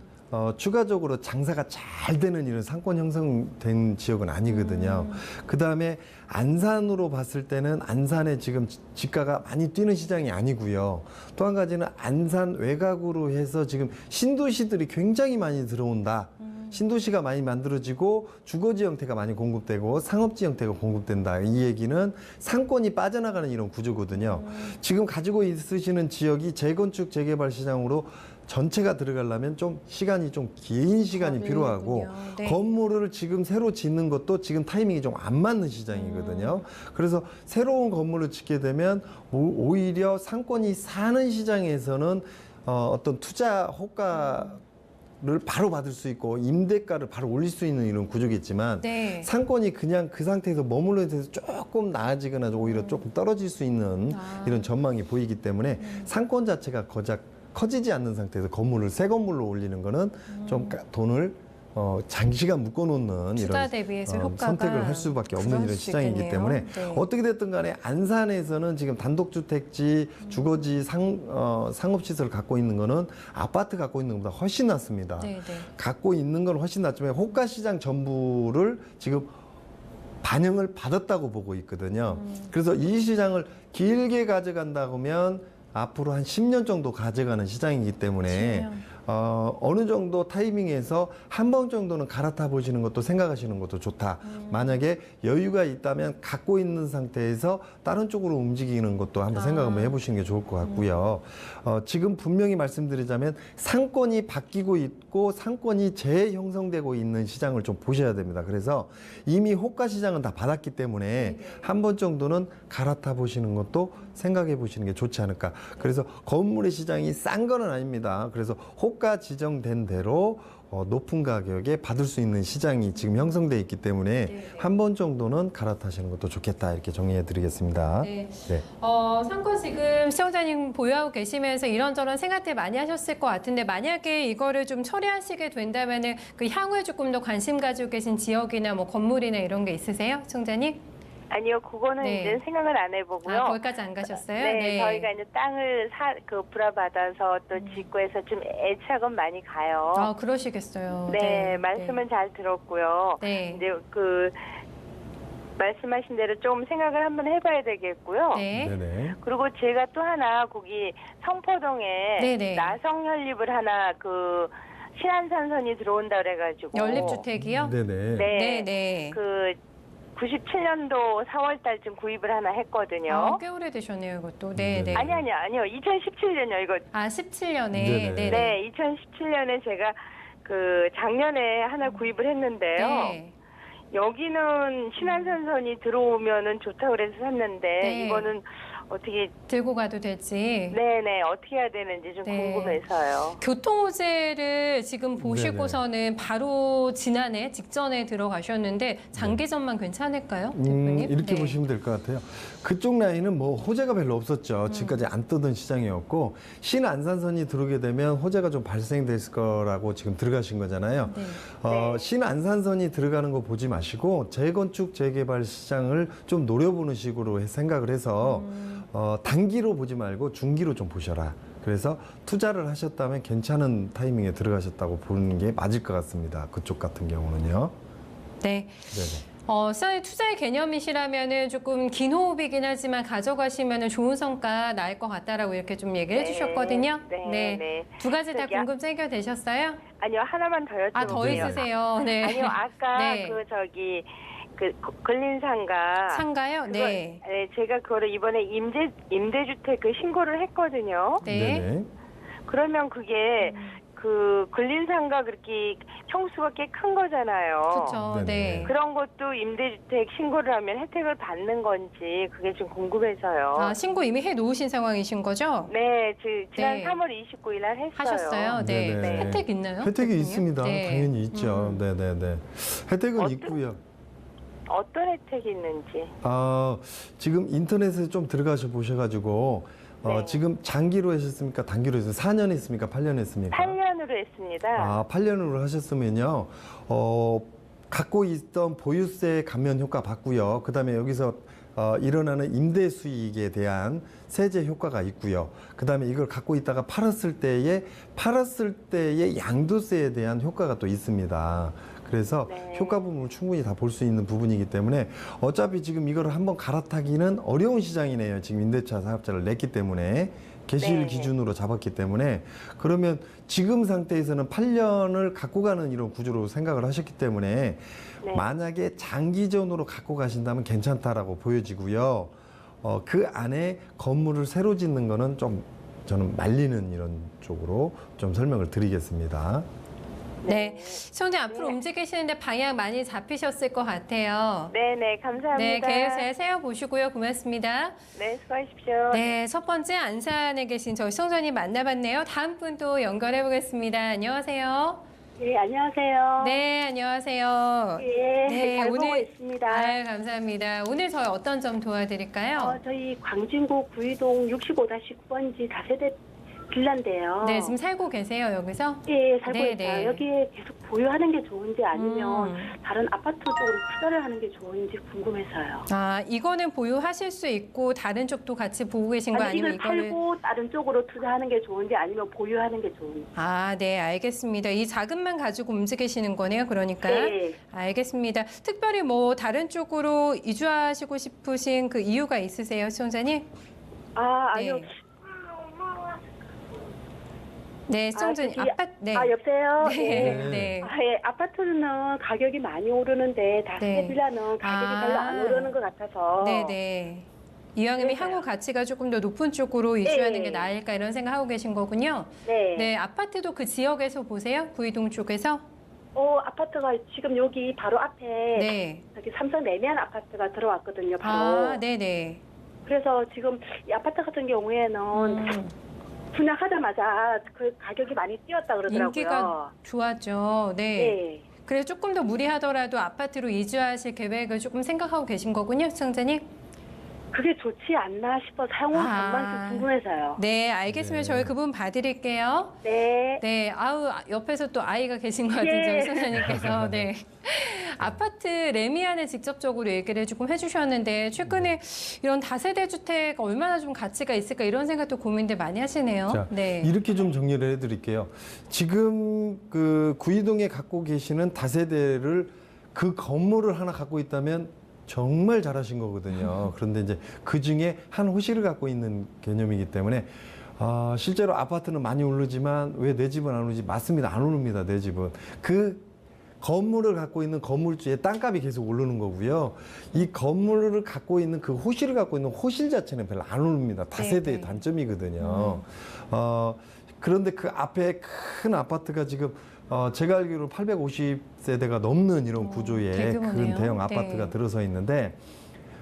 추가적으로 장사가 잘 되는 이런 상권 형성된 지역은 아니거든요. 그다음에 안산으로 봤을 때는 안산에 지금 집가가 많이 뛰는 시장이 아니고요. 또 한 가지는 안산 외곽으로 해서 지금 신도시들이 굉장히 많이 들어온다. 신도시가 많이 만들어지고 주거지 형태가 많이 공급되고 상업지 형태가 공급된다. 이 얘기는 상권이 빠져나가는 이런 구조거든요. 지금 가지고 있으시는 지역이 재건축 재개발 시장으로 전체가 들어가려면 좀 시간이 좀 긴 시간이 필요하고 그렇군요. 네. 건물을 지금 새로 짓는 것도 지금 타이밍이 좀 안 맞는 시장이거든요. 그래서 새로운 건물을 짓게 되면 오히려 상권이 사는 시장에서는 어떤 투자 호가를 바로 받을 수 있고 임대가를 바로 올릴 수 있는 이런 구조겠지만 네. 상권이 그냥 그 상태에서 머물러 있어서 조금 나아지거나 오히려 조금 떨어질 수 있는 이런 전망이 보이기 때문에 상권 자체가 거작 커지지 않는 상태에서 건물을 새 건물로 올리는 거는 좀 돈을 장시간 묶어놓는 투자 이런 대비해서 효과가 선택을 할 수밖에 없는 그럴 이런 수 시장이기 있겠네요. 때문에 네. 어떻게 됐든 간에 안산에서는 지금 단독주택지, 주거지, 상업시설 갖고 있는 거는 아파트 갖고 있는 것보다 훨씬 낫습니다. 네, 네. 갖고 있는 건 훨씬 낫지만 호가시장 전부를 지금 반영을 받았다고 보고 있거든요. 그래서 이 시장을 길게 가져간다고 하면 앞으로 한 10년 정도 가져가는 시장이기 때문에 10년. 어느 정도 타이밍에서 한 번 정도는 갈아타 보시는 것도 생각하시는 것도 좋다. 만약에 여유가 있다면 갖고 있는 상태에서 다른 쪽으로 움직이는 것도 한번 생각 한번 해보시는 게 좋을 것 같고요. 지금 분명히 말씀드리자면 상권이 바뀌고 있고 상권이 재형성되고 있는 시장을 좀 보셔야 됩니다. 그래서 이미 호가 시장은 다 받았기 때문에 한 번 정도는 갈아타 보시는 것도 생각해 보시는 게 좋지 않을까. 그래서 건물의 시장이 싼 거는 아닙니다. 그래서 호가 지정된 대로 높은 가격에 받을 수 있는 시장이 지금 형성돼 있기 때문에 한 번 정도는 갈아타시는 것도 좋겠다 이렇게 정리해 드리겠습니다. 네. 네. 상권 지금 시청자님 보유하고 계시면서 이런저런 생각들 많이 하셨을 것 같은데 만약에 이거를 좀 처리하시게 된다면은 그 향후에 조금 더 관심 가지고 계신 지역이나 뭐 건물이나 이런 게 있으세요, 시청자님? 아니요, 그거는 네. 이제 생각을 안 해보고요. 거기까지 안 가셨어요? 네, 저희가 이제 땅을 불화받아서 또 짓고 해서 좀 애착은 많이 가요. 그러시겠어요. 네, 말씀은 잘 들었고요. 네. 이제 말씀하신 대로 좀 생각을 한번 해봐야 되겠고요. 네. 네네. 그리고 제가 또 하나 거기 성포동에 네네. 나성 연립을 하나 신안산선이 들어온다 그래가지고 연립주택이요? 네네. 네, 네. 97년도 4월 달쯤 구입을 하나 했거든요. 꽤 오래되셨네요, 이것도. 네, 네. 아니요. 2017년이요, 이거. 17년에. 네네. 네. 네, 2017년에 제가 작년에 하나 구입을 했는데요. 네. 여기는 신안산선이 들어오면은 좋다고 그래서 샀는데 네. 이거는 어떻게 들고 가도 될지. 네네 어떻게 해야 되는지 좀 네. 궁금해서요. 교통호재를 지금 보시고서는 바로 직전에 들어가셨는데 장기전만 괜찮을까요, 대표님? 이렇게 네. 보시면 될 것 같아요. 그쪽 라인은 뭐 호재가 별로 없었죠. 지금까지 안 뜨던 시장이었고 신안산선이 들어오게 되면 호재가 좀 발생될 거라고 지금 들어가신 거잖아요. 네. 신안산선이 들어가는 거 보지 마시고 재건축 재개발 시장을 좀 노려보는 식으로 생각을 해서 단기로 보지 말고 중기로 좀 보셔라. 그래서 투자를 하셨다면 괜찮은 타이밍에 들어가셨다고 보는 게 맞을 것 같습니다. 그쪽 같은 경우는요. 네. 네네. 시장의 투자의 개념이시라면은 조금 긴 호흡이긴 하지만 가져가시면은 좋은 성과 날 것 같다라고 이렇게 좀 얘기를 네. 해주셨거든요. 네. 두 가지 다 저기 궁금증 해결되셨어요? 아니요 하나만 더 여쭤볼게요. 더 있으세요. 네. 아니요 아까 네. 근린상가 상가요? 네. 제가 그거를 이번에 임대주택 신고를 했거든요. 네. 네네. 그러면 그게 그 근린상가 그렇게 평수가 꽤 큰 거잖아요. 그렇죠. 네네. 네. 그런 것도 임대주택 신고를 하면 혜택을 받는 건지 그게 좀 궁금해서요. 아, 신고 이미 해 놓으신 상황이신 거죠? 네, 지난 네. 3월 29일 날 했어요. 하셨어요? 네. 네네. 혜택 있나요? 혜택이 혜택은요? 있습니다. 네. 당연히 있죠. 네네네. 혜택은 어떤- 있고요. 어떤 혜택이 있는지. 지금 인터넷에 좀 들어가셔 보셔가지고 네. 지금 장기로 하셨습니까? 단기로 했어요? 4년 했습니까? 8년 했습니까? 8년으로 했습니다. 8년으로 하셨으면요. 갖고 있던 보유세 감면 효과 받고요. 그다음에 여기서 일어나는 임대 수익에 대한 세제 효과가 있고요. 그다음에 이걸 갖고 있다가 팔았을 때의 양도세에 대한 효과가 또 있습니다. 그래서 네. 효과 부분을 충분히 다 볼 수 있는 부분이기 때문에 어차피 지금 이거를 한번 갈아타기는 어려운 시장이네요. 지금 임대차 사업자를 냈기 때문에 개시일 네. 기준으로 잡았기 때문에 그러면 지금 상태에서는 8년을 갖고 가는 이런 구조로 생각을 하셨기 때문에 네. 만약에 장기전으로 갖고 가신다면 괜찮다라고 보여지고요. 그 안에 건물을 새로 짓는 거는 좀 저는 말리는 이런 쪽으로 좀 설명을 드리겠습니다. 네. 시청자 앞으로 움직이시는데 방향 많이 잡히셨을 것 같아요. 네네, 감사합니다. 네, 계획 잘 세워보시고요. 고맙습니다. 네, 수고하십시오. 네, 첫 번째 안산에 계신 저희 시청자님 만나봤네요. 다음 분도 연결해 보겠습니다. 안녕하세요. 네, 안녕하세요. 네, 안녕하세요. 예, 네, 잘 오늘- 보고 있습니다. 아유, 감사합니다. 오늘 저희 어떤 점 도와드릴까요? 저희 광진구 구이동 65-9번지 다세대 빌라인데요. 네, 지금 살고 계세요, 여기서? 예, 살고 네, 있어요. 네. 여기에 계속 보유하는 게 좋은지 아니면 음. 다른 아파트 쪽으로 투자를 하는 게 좋은지 궁금해서요. 아, 이거는 보유하실 수 있고 다른 쪽도 같이 보고 계신 거 아니, 아니면 이걸 팔고 다른 쪽으로 투자하는 게 좋은지 아니면 보유하는 게 좋은지. 아, 네, 알겠습니다. 이 자금만 가지고 움직이시는 거네요, 그러니까. 네. 알겠습니다. 특별히 뭐 다른 쪽으로 이주하시고 싶으신 그 이유가 있으세요, 시청자님? 아니요. 네. 네, 시청자님. 저기- 네. 여보세요? 네. 예. 네. 아파트는 가격이 많이 오르는데 다세대 네. 빌라는 가격이 별로 안 오르는 것 같아서. 네. 이왕이면 그래서요. 향후 가치가 조금 더 높은 쪽으로 이주하는 네. 게 나을까 이런 생각하고 계신 거군요. 네. 네, 아파트도 그 지역에서 보세요? 구이동 쪽에서? 아파트가 지금 여기 바로 앞에 네. 여기 삼성 레미안 아파트가 들어왔거든요. 바로. 아, 네네. 그래서 지금 이 아파트 같은 경우에는 분양하자마자 그 가격이 많이 뛰었다 그러더라고요. 인기가 좋았죠. 네. 네. 그래서 조금 더 무리하더라도 아파트로 이주하실 계획을 조금 생각하고 계신 거군요, 시청자님? 그게 좋지 않나 싶어서 향후 전망이 궁금해서요. 네, 알겠습니다. 네. 저희 그분 봐드릴게요. 네. 네, 아우, 옆에서 또 아이가 계신 것 같은데, 예. 시청자님께서. 네. 아파트 레미안을 직접적으로 얘기를 조금 해주셨는데, 최근에 이런 다세대 주택 얼마나 좀 가치가 있을까 이런 생각도 고민들 많이 하시네요. 자, 네. 이렇게 좀 정리를 해드릴게요. 지금 그 구이동에 갖고 계시는 다세대를 그 건물을 하나 갖고 있다면 정말 잘하신 거거든요. 그런데 이제 그 중에 한 호실을 갖고 있는 개념이기 때문에 실제로 아파트는 많이 오르지만 왜 내 집은 안 오르지? 맞습니다. 안 오릅니다. 내 집은. 그 건물을 갖고 있는 건물주의 땅값이 계속 오르는 거고요. 이 건물을 갖고 있는 그 호실을 갖고 있는 호실 자체는 별로 안 오릅니다. 다세대의 네. 단점이거든요. 그런데 그 앞에 큰 아파트가 지금 제가 알기로 850세대가 넘는 이런 구조의 대규모네요. 큰 대형 아파트가 네. 들어서 있는데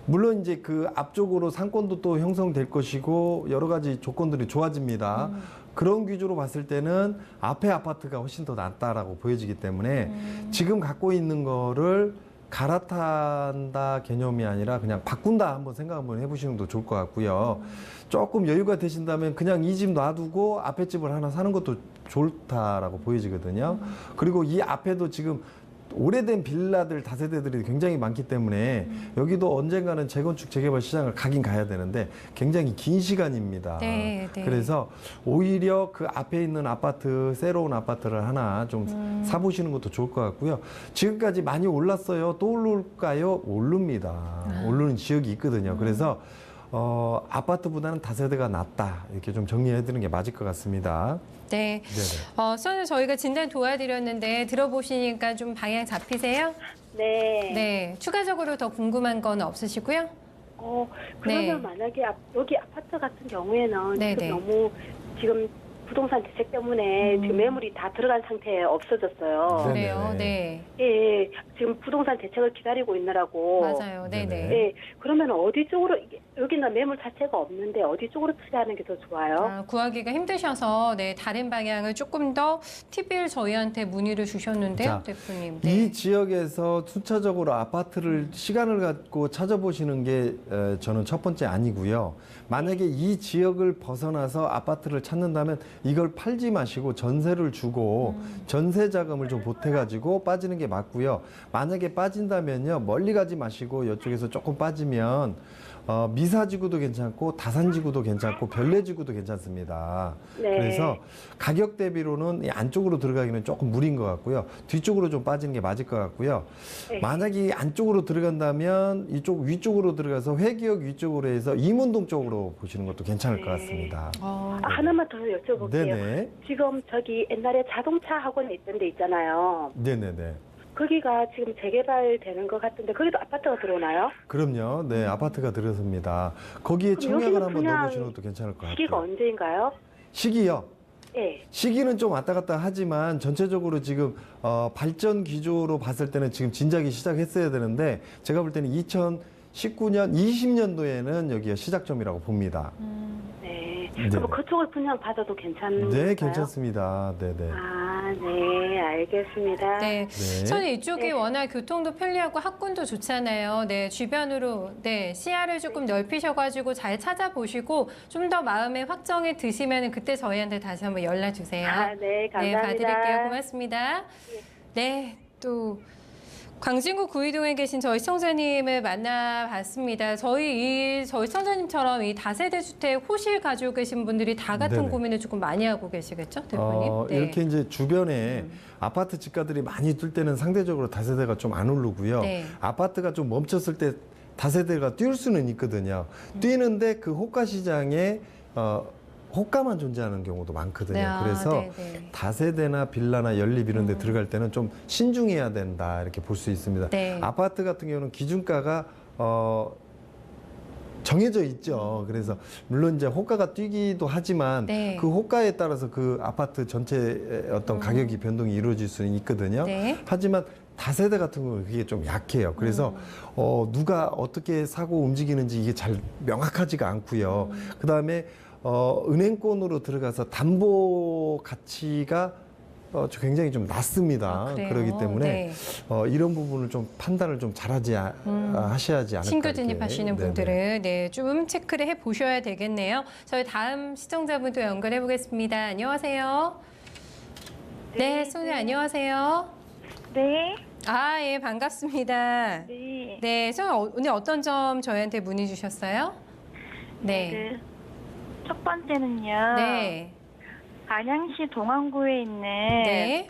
물론 이제 그 앞쪽으로 상권도 또 형성될 것이고 여러 가지 조건들이 좋아집니다. 그런 기조로 봤을 때는 앞에 아파트가 훨씬 더 낫다라고 보여지기 때문에 지금 갖고 있는 거를 갈아탄다 개념이 아니라 그냥 바꾼다 한번 생각 한번 해보시는 것도 좋을 것 같고요. 조금 여유가 되신다면 그냥 이 집 놔두고 앞에 집을 하나 사는 것도 좋다라고 보여지거든요. 그리고 이 앞에도 지금 오래된 빌라들 다세대들이 굉장히 많기 때문에 여기도 언젠가는 재건축 재개발 시장을 가긴 가야 되는데 굉장히 긴 시간입니다. 네, 네. 그래서 오히려 그 앞에 있는 아파트 새로운 아파트를 하나 좀 사보시는 것도 좋을 것 같고요. 지금까지 많이 올랐어요. 또 오를까요? 오릅니다. 오르는 지역이 있거든요. 그래서 아파트보다는 다세대가 낫다 이렇게 좀 정리해드리는 게 맞을 것 같습니다. 네. 네네. 수원은 저희가 진단 도와드렸는데 들어보시니까 좀 방향 잡히세요? 네. 네. 추가적으로 더 궁금한 건 없으시고요? 그러면 네. 만약에 여기 아파트 같은 경우에는 네, 지금 네. 너무 지금 부동산 대책 때문에 지금 매물이 다 들어간 상태에 없어졌어요. 그래요. 네. 예, 지금 부동산 대책을 기다리고 있느라고. 맞아요. 네네. 예, 그러면 어디 쪽으로 여기는 매물 자체가 없는데 어디 쪽으로 투자하는 게 더 좋아요? 아, 구하기가 힘드셔서 네, 다른 방향을 조금 더 팁을 저희한테 문의를 주셨는데요, 자, 대표님. 이 지역에서 순차적으로 아파트를 시간을 갖고 찾아보시는 게 저는 첫 번째 아니고요. 만약에 이 지역을 벗어나서 아파트를 찾는다면 이걸 팔지 마시고 전세를 주고 전세 자금을 좀 보태가지고 빠지는 게 맞고요. 만약에 빠진다면요, 멀리 가지 마시고 이쪽에서 조금 빠지면 미사지구도 괜찮고 다산지구도 괜찮고 별내지구도 괜찮습니다. 네. 그래서 가격 대비로는 이 안쪽으로 들어가기는 조금 무리인 것 같고요. 뒤쪽으로 좀 빠지는 게 맞을 것 같고요. 네. 만약에 이 안쪽으로 들어간다면 이쪽 위쪽으로 들어가서 회기역 위쪽으로 해서 이문동 쪽으로 보시는 것도 괜찮을 것 같습니다. 하나만 더 여쭤볼게요. 네네. 지금 저기 옛날에 자동차 학원에 있던 데 있잖아요. 네네네. 거기가 지금 재개발되는 것 같은데 거기도 아파트가 들어오나요? 그럼요. 네, 아파트가 들어섭니다. 거기에 그럼 청약을 여기는 한번 그냥 넣어보시는 것도 괜찮을 것 시기가 같아요. 언제인가요? 시기요. 예. 시기는 좀 왔다 갔다 하지만 전체적으로 지금 발전 기조로 봤을 때는 지금 진작에 시작했어야 되는데 제가 볼 때는 2019년, 20년도에는 여기가 시작점이라고 봅니다. 네. 네네. 그럼 그쪽을 분양 받아도 괜찮나요? 네, 괜찮습니다. 네네. 아, 네, 알겠습니다. 네. 네. 저는 이쪽이 워낙 교통도 편리하고 학군도 좋잖아요. 네, 주변으로 네, 시야를 조금 넓히셔가지고 잘 찾아보시고 좀 더 마음에 확정이 드시면 그때 저희한테 다시 한번 연락 주세요. 아, 네, 감사합니다. 네, 봐드릴게요. 고맙습니다. 네, 또 광진구 구이동에 계신 저희 시청자님을 만나봤습니다. 저희 시청자님처럼 이 다세대 주택 호실 가지고 계신 분들이 다 같은 네네. 고민을 조금 많이 하고 계시겠죠, 대표님? 네. 이렇게 이제 주변에 아파트 집가들이 많이 뜰 때는 상대적으로 다세대가 좀 안 오르고요. 네. 아파트가 좀 멈췄을 때 다세대가 뛸 수는 있거든요. 뛰는데 그 호가 시장에 호가만 존재하는 경우도 많거든요. 네, 아, 그래서 네네. 다세대나 빌라나 연립 이런 데 들어갈 때는 좀 신중해야 된다 이렇게 볼 수 있습니다. 네. 아파트 같은 경우는 기준가가 정해져 있죠. 그래서 물론 이제 호가가 뛰기도 하지만 네. 그 호가에 따라서 그 아파트 전체의 어떤 가격이 변동이 이루어질 수는 있거든요. 네. 하지만 다세대 같은 경우는 그게 좀 약해요. 그래서 누가 어떻게 사고 움직이는지 이게 잘 명확하지가 않고요. 그다음에 은행권으로 들어가서 담보 가치가 굉장히 좀 낮습니다. 그래요? 그렇기 때문에 네. 이런 부분을 좀 판단을 좀 잘하지 하셔야지 않을까. 신규 이렇게. 진입하시는 네네. 분들은 네, 좀 체크를 해 보셔야 되겠네요. 저희 다음 시청자분도 연결해 보겠습니다. 안녕하세요. 네, 소녀 안녕하세요. 네. 아, 예, 반갑습니다. 네. 네, 소녀 오늘 어떤 점 저희한테 문의 주셨어요? 네. 첫 번째는요. 네. 안양시 동안구에 있는 네.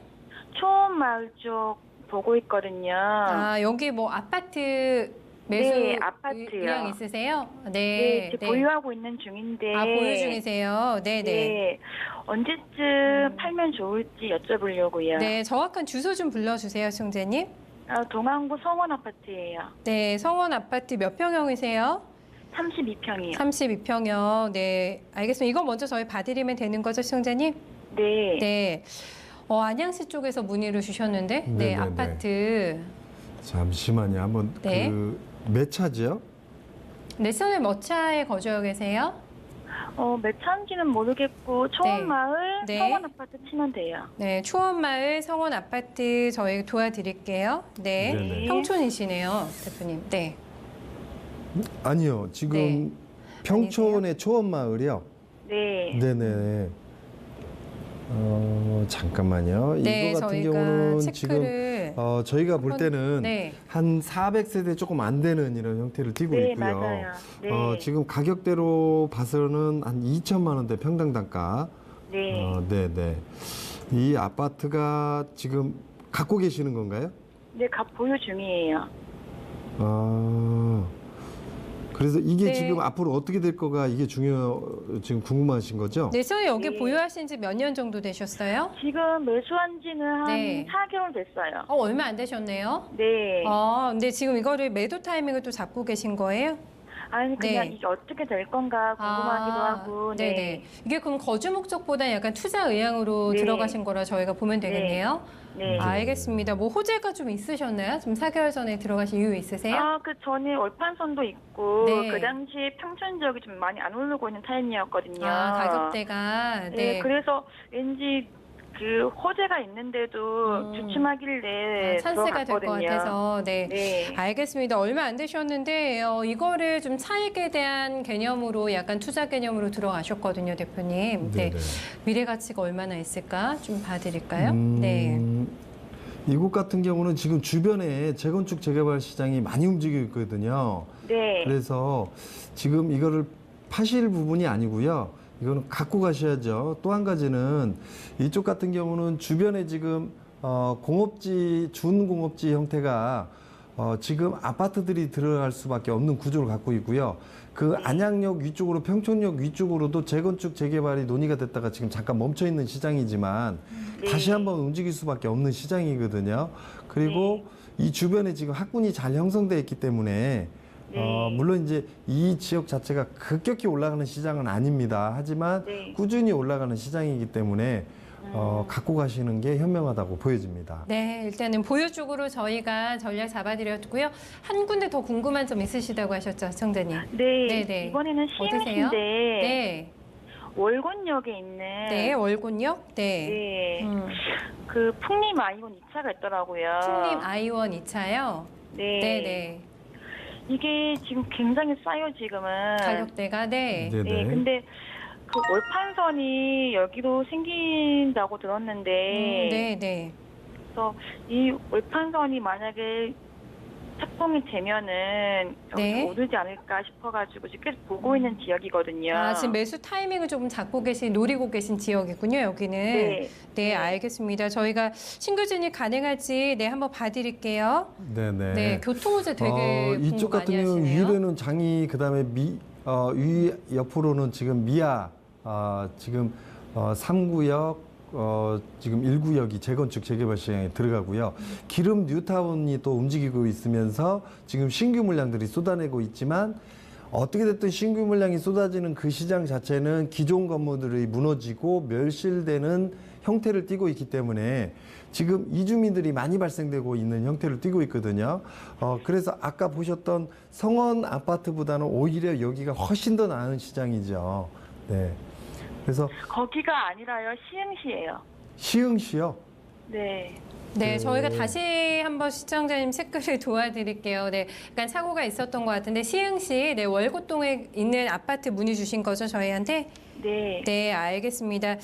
초원마을 쪽 보고 있거든요. 아, 여기 뭐 아파트 매수 네, 아파트요. 의향 있으세요? 네, 네. 지금 보유하고 있는 중인데. 아, 보유 중이세요? 네, 네. 네. 언제쯤 팔면 좋을지 여쭤보려고요. 네, 정확한 주소 좀 불러주세요, 시청자님. 동안구 성원 아파트예요. 네, 성원 아파트 몇 평형이세요? 32평이요. 32평형. 네, 알겠습니다. 이거 먼저 저희 봐드리면 되는 거죠, 시청자님? 네. 네. 안양시 쪽에서 문의를 주셨는데, 네, 네네네. 아파트. 잠시만요. 한번 네. 몇 차죠? 네, 시청자님 몇 차에 거주하고 계세요? 몇 차인지는 모르겠고 초원마을 네. 성원 아파트 치면 돼요. 네, 초원마을 성원 아파트 저희 도와드릴게요. 네, 네네. 평촌이시네요, 대표님. 네. 아니요. 지금 네. 평촌의 초원마을이요. 네. 네네. 잠깐만요. 네, 이거 같은 저희가 경우는 지금 체크를 저희가 볼 때는 네. 한 400세대 조금 안 되는 이런 형태를 띠고 네, 있고요. 맞아요. 네. 지금 가격대로 봐서는 한 2천만 원대 평당 단가. 네. 네네. 이 아파트가 지금 갖고 계시는 건가요? 네, 보유 중이에요. 그래서 이게 네. 지금 앞으로 어떻게 될 거가 이게 지금 궁금하신 거죠? 네, 시청자님 여기 네. 보유하신 지 몇 년 정도 되셨어요? 지금 매수한 지는 한 네. 4개월 됐어요. 얼마 안 되셨네요. 네. 근데 지금 이거를 매도 타이밍을 또 잡고 계신 거예요? 아니 그냥 네. 이게 어떻게 될 건가 궁금하기도 하고. 네. 네네. 이게 그럼 거주 목적보다 약간 투자 의향으로 네. 들어가신 거라 저희가 보면 되겠네요. 네. 알겠습니다. 뭐 호재가 좀 있으셨나요? 좀 4개월 전에 들어가신 이유 있으세요? 그 전에 월판선도 있고 네. 그 당시에 평촌 지역이 좀 많이 안 오르고 있는 타임이었거든요. 가격대가 네. 그래서 왠지 그 호재가 있는데도 주춤하길래 찬스가 될 것 들어갔거든요. 같아서 네. 네. 알겠습니다. 얼마 안 되셨는데 이거를 좀 차익에 대한 개념으로 약간 투자 개념으로 들어가셨거든요, 대표님. 네. 네네. 미래 가치가 얼마나 있을까 좀 봐드릴까요? 음, 네. 이곳 같은 경우는 지금 주변에 재건축 재개발 시장이 많이 움직이고 있거든요. 네. 그래서 지금 이거를 파실 부분이 아니고요. 이거는 갖고 가셔야죠. 또 한 가지는 이쪽 같은 경우는 주변에 지금 공업지, 준공업지 형태가 지금 아파트들이 들어갈 수밖에 없는 구조를 갖고 있고요. 그 안양역 위쪽으로 평촌역 위쪽으로도 재건축 재개발이 논의가 됐다가 지금 잠깐 멈춰 있는 시장이지만 네. 다시 한번 움직일 수밖에 없는 시장이거든요. 그리고 이 주변에 지금 학군이 잘 형성되어 있기 때문에 물론 이제 이 지역 자체가 급격히 올라가는 시장은 아닙니다. 하지만 네. 꾸준히 올라가는 시장이기 때문에 갖고 가시는 게 현명하다고 보여집니다. 네, 일단은 보유 쪽으로 저희가 전략 잡아드렸고요. 한 군데 더 궁금한 점 있으시다고 하셨죠, 시청자님? 네. 네네. 이번에는 어디세요? 시흥시인데 네. 월곤역에 있는 네, 월곤역? 네. 네. 음. 그 풍림 아이온 2차가 있더라고요. 풍림 아이원 2차요? 네. 네네. 이게 지금 굉장히 싸요, 지금은. 가격대가, 네. 네네. 네, 근데 그 월판선이 여기로 생긴다고 들었는데, 네네. 그래서 이 월판선이 만약에 착공이 되면은 여기 네. 오르지 않을까 싶어가지고 지금 계속 보고 있는 지역이거든요. 아, 지금 매수 타이밍을 조금 잡고 노리고 계신 지역이군요, 여기는. 네. 네, 알겠습니다. 저희가 신규 진입 가능할지, 네, 한번 봐드릴게요. 네네. 네, 교통호재 되게 공부 이쪽 같은 많이 경우는 하시네요. 위로는 장이 그다음에 위 옆으로는 지금 미아 지금 3구역 지금 1구역이 재건축 재개발 시장에 들어가고요. 기름 뉴타운이 또 움직이고 있으면서 지금 신규 물량들이 쏟아내고 있지만 어떻게 됐든 신규 물량이 쏟아지는 그 시장 자체는 기존 건물들이 무너지고 멸실되는 형태를 띠고 있기 때문에 지금 이주민들이 많이 발생되고 있는 형태를 띠고 있거든요. 그래서 아까 보셨던 성원 아파트보다는 오히려 여기가 훨씬 더 나은 시장이죠. 네. 그래서 거기가 아니라요, 시흥시예요. 시흥시요. 네. 네, 저희가 다시 한번 시청자님 체크를 도와드릴게요. 네, 약간 사고가 있었던 것 같은데 시흥시 네, 월곶동에 있는 아파트 문의 주신 거죠, 저희한테? 네. 네, 알겠습니다.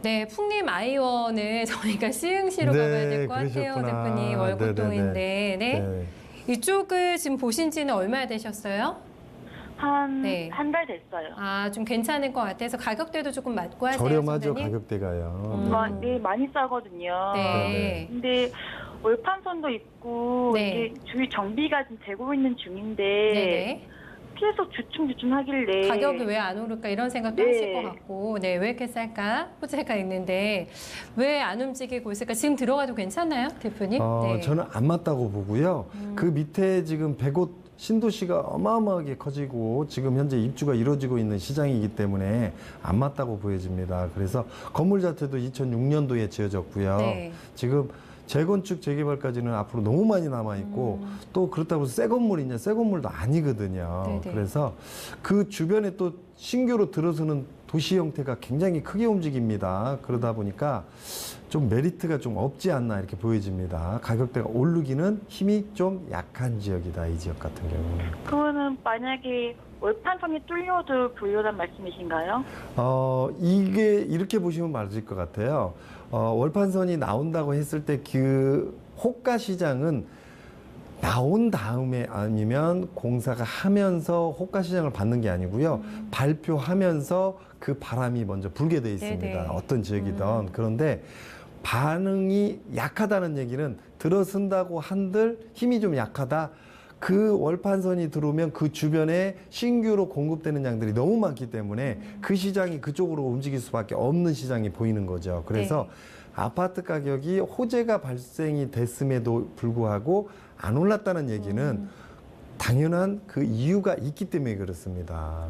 네, 풍림 아이원을 저희가 시흥시로 네, 가봐야 될 것 같아요, 그러셨구나. 대표님. 월곶동인데, 네. 네. 이쪽을 지금 보신 지는 얼마 되셨어요? 네. 한 달 됐어요. 아, 좀 괜찮을 것 같아서 가격대도 조금 맞고 하세요, 저렴하죠, 선생님? 가격대가요. 네, 많이 싸거든요. 네. 근데 월판선도 있고 네. 이게 주위 정비가 지금 되고 있는 중인데 네네. 계속 주춤주춤하길래 가격이 왜 안 오를까 이런 생각도 네. 하실 것 같고, 네, 왜 이렇게 쌀까? 호재가 있는데 왜 안 움직이고 있을까? 지금 들어가도 괜찮나요, 대표님? 네. 저는 안 맞다고 보고요. 그 밑에 지금 100곳 신도시가 어마어마하게 커지고 지금 현재 입주가 이루어지고 있는 시장이기 때문에 안 맞다고 보여집니다. 그래서 건물 자체도 2006년도에 지어졌고요. 네. 지금 재건축 재개발까지는 앞으로 너무 많이 남아 있고 또 그렇다고 해서 새 건물이냐 새 건물도 아니거든요. 네네. 그래서 그 주변에 또 신규로 들어서는 도시 형태가 굉장히 크게 움직입니다. 그러다 보니까 좀 메리트가 좀 없지 않나 이렇게 보여집니다. 가격대가 오르기는 힘이 좀 약한 지역이다, 이 지역 같은 경우는. 그거는 만약에 월판선이 뚫려도 불리하단 말씀이신가요? 이게 이렇게 보시면 맞을 것 같아요. 월판선이 나온다고 했을 때 그 호가 시장은 나온 다음에 아니면 공사가 하면서 호가 시장을 받는 게 아니고요. 발표하면서 그 바람이 먼저 불게 돼 있습니다. 네네. 어떤 지역이든. 그런데 반응이 약하다는 얘기는 들어선다고 한들 힘이 좀 약하다. 그 월판선이 들어오면 그 주변에 신규로 공급되는 양들이 너무 많기 때문에 그 시장이 그쪽으로 움직일 수밖에 없는 시장이 보이는 거죠. 그래서 아파트 가격이 호재가 발생이 됐음에도 불구하고 안 올랐다는 얘기는 당연한 그 이유가 있기 때문에 그렇습니다.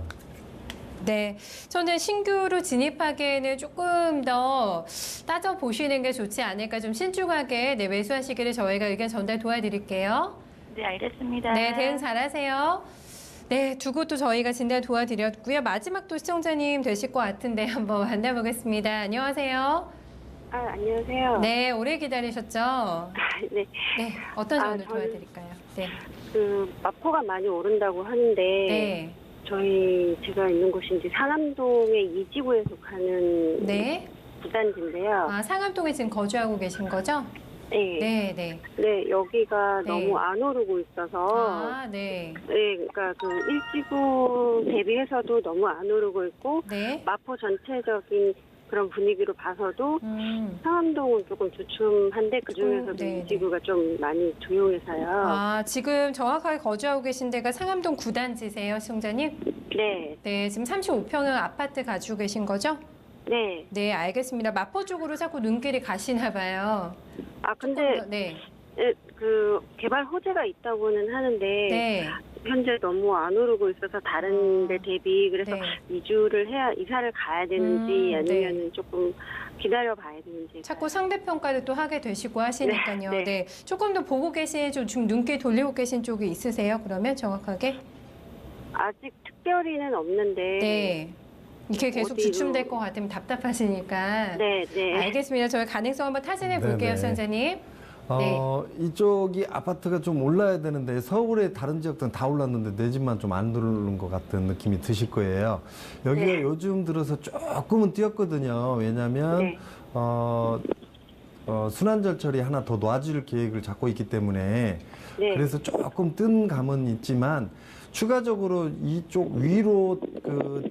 네, 저는 신규로 진입하기에는 조금 더 따져보시는 게 좋지 않을까, 좀 신중하게 매수하시기를 저희가 의견 전달 도와드릴게요. 네, 알겠습니다. 네, 대응 잘하세요. 네, 두 곳도 저희가 진단 도와드렸고요. 마지막 또 시청자님 되실 것 같은데 한번 만나보겠습니다. 안녕하세요. 안녕하세요. 네, 오래 기다리셨죠? 네. 네, 어떤 점을 저는- 도와드릴까요? 네. 마포가 많이 오른다고 하는데 네. 제가 있는 곳이 이제 상암동의 2지구에 속하는 네. 부단지인데요. 아, 상암동에 지금 거주하고 계신 거죠? 네. 네, 네. 네, 여기가 네. 너무 안 오르고 있어서 아, 네. 네, 그러니까 그 1지구 대비해서도 너무 안 오르고 있고 네. 마포 전체적인 그런 분위기로 봐서도 음. 상암동은 조금 주춤한데 그 중에서도 네, 2지구가 좀 많이 조용해서요. 아, 지금 정확하게 거주하고 계신 데가 상암동 9단지세요, 시청자님? 네, 네, 지금 35평의 아파트 가지고 계신 거죠? 네. 네, 알겠습니다. 마포 쪽으로 자꾸 눈길이 가시나 봐요. 근데 네. 그 개발 호재가 있다고는 하는데 네. 현재 너무 안 오르고 있어서 다른 데 대비 그래서 네. 이사를 가야 되는지 아니면 네. 조금 기다려 봐야 되는지. 자꾸 상대평가를 또 하게 되시고 하시니까요. 네, 네. 조금 더 보고 계신, 좀 눈길 돌리고 계신 쪽이 있으세요? 그러면 정확하게? 아직 특별히는 없는데. 네. 이렇게 계속 어디로- 주춤될 것 같으면 답답하시니까. 네, 네. 알겠습니다. 저희 가능성 한번 타진해 볼게요, 네네. 시청자님. 이쪽이 아파트가 좀 올라야 되는데 서울의 다른 지역들은 다 올랐는데 내 집만 좀 안 오른 것 같은 느낌이 드실 거예요. 여기가 네. 요즘 들어서 조금은 뛰었거든요. 왜냐하면 네. 순환절 처리 하나 더 놔줄 계획을 잡고 있기 때문에 네. 그래서 조금 뜬 감은 있지만 추가적으로 이쪽 위로 그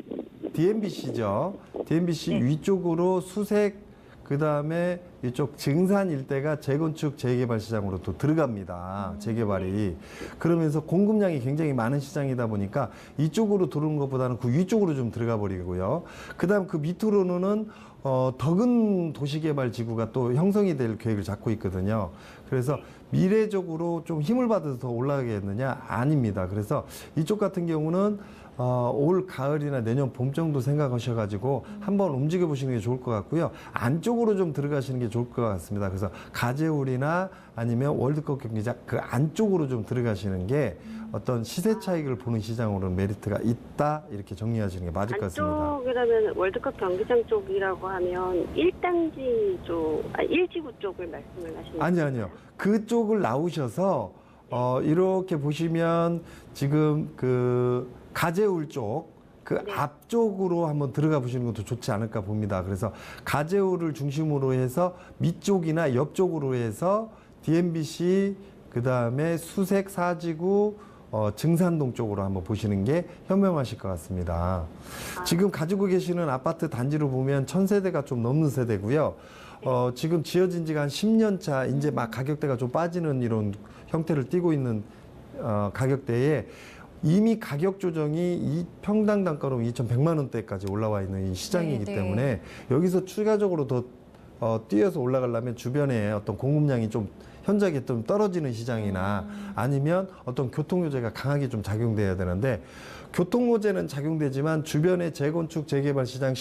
DMBC죠. DMBC 네. 위쪽으로 수색 그다음에 이쪽 증산 일대가 재건축 재개발 시장으로 또 들어갑니다. 재개발이. 그러면서 공급량이 굉장히 많은 시장이다 보니까 이쪽으로 들어오는 것보다는 그 위쪽으로 좀 들어가 버리고요. 그다음 그 밑으로는 덕은 도시개발 지구가 또 형성이 될 계획을 잡고 있거든요. 그래서 미래적으로 좀 힘을 받아서 더 올라가겠느냐? 아닙니다. 그래서 이쪽 같은 경우는 올 가을이나 내년 봄 정도 생각하셔가지고 한번 움직여 보시는 게 좋을 것 같고요. 안쪽으로 좀 들어가시는 게 좋을 것 같습니다. 그래서 가재울이나 아니면 월드컵 경기장 그 안쪽으로 좀 들어가시는 게 어떤 시세 차익을 보는 시장으로는 메리트가 있다 이렇게 정리하시는 게 맞을 것 같습니다. 안쪽이라면 월드컵 경기장 쪽이라고 하면 1단지 쪽, 1지구 쪽을 말씀을 하시는 아니요. 그쪽을 나오셔서 이렇게 보시면 지금 그 가재울 쪽, 그 네. 앞쪽으로 한번 들어가 보시는 것도 좋지 않을까 봅니다. 그래서 가재울을 중심으로 해서 밑쪽이나 옆쪽으로 해서 DMBC, 그 다음에 수색 4지구, 증산동 쪽으로 한번 보시는 게 현명하실 것 같습니다. 지금 가지고 계시는 아파트 단지로 보면 1000세대가 좀 넘는 세대고요. 지금 지어진 지가 한 10년 차, 이제 막 가격대가 좀 빠지는 이런 형태를 띠고 있는 가격대에 이미 가격 조정이 이 평당 단가로 2,100만 원대까지 올라와 있는 이 시장이기 네, 네. 때문에 여기서 추가적으로 더 뛰어서 올라가려면 주변에 어떤 공급량이 좀 현저하게 좀 떨어지는 시장이나 아니면 어떤 교통요제가 강하게 좀 작용돼야 되는데 교통요제는 작용되지만 주변의 재건축 재개발 시장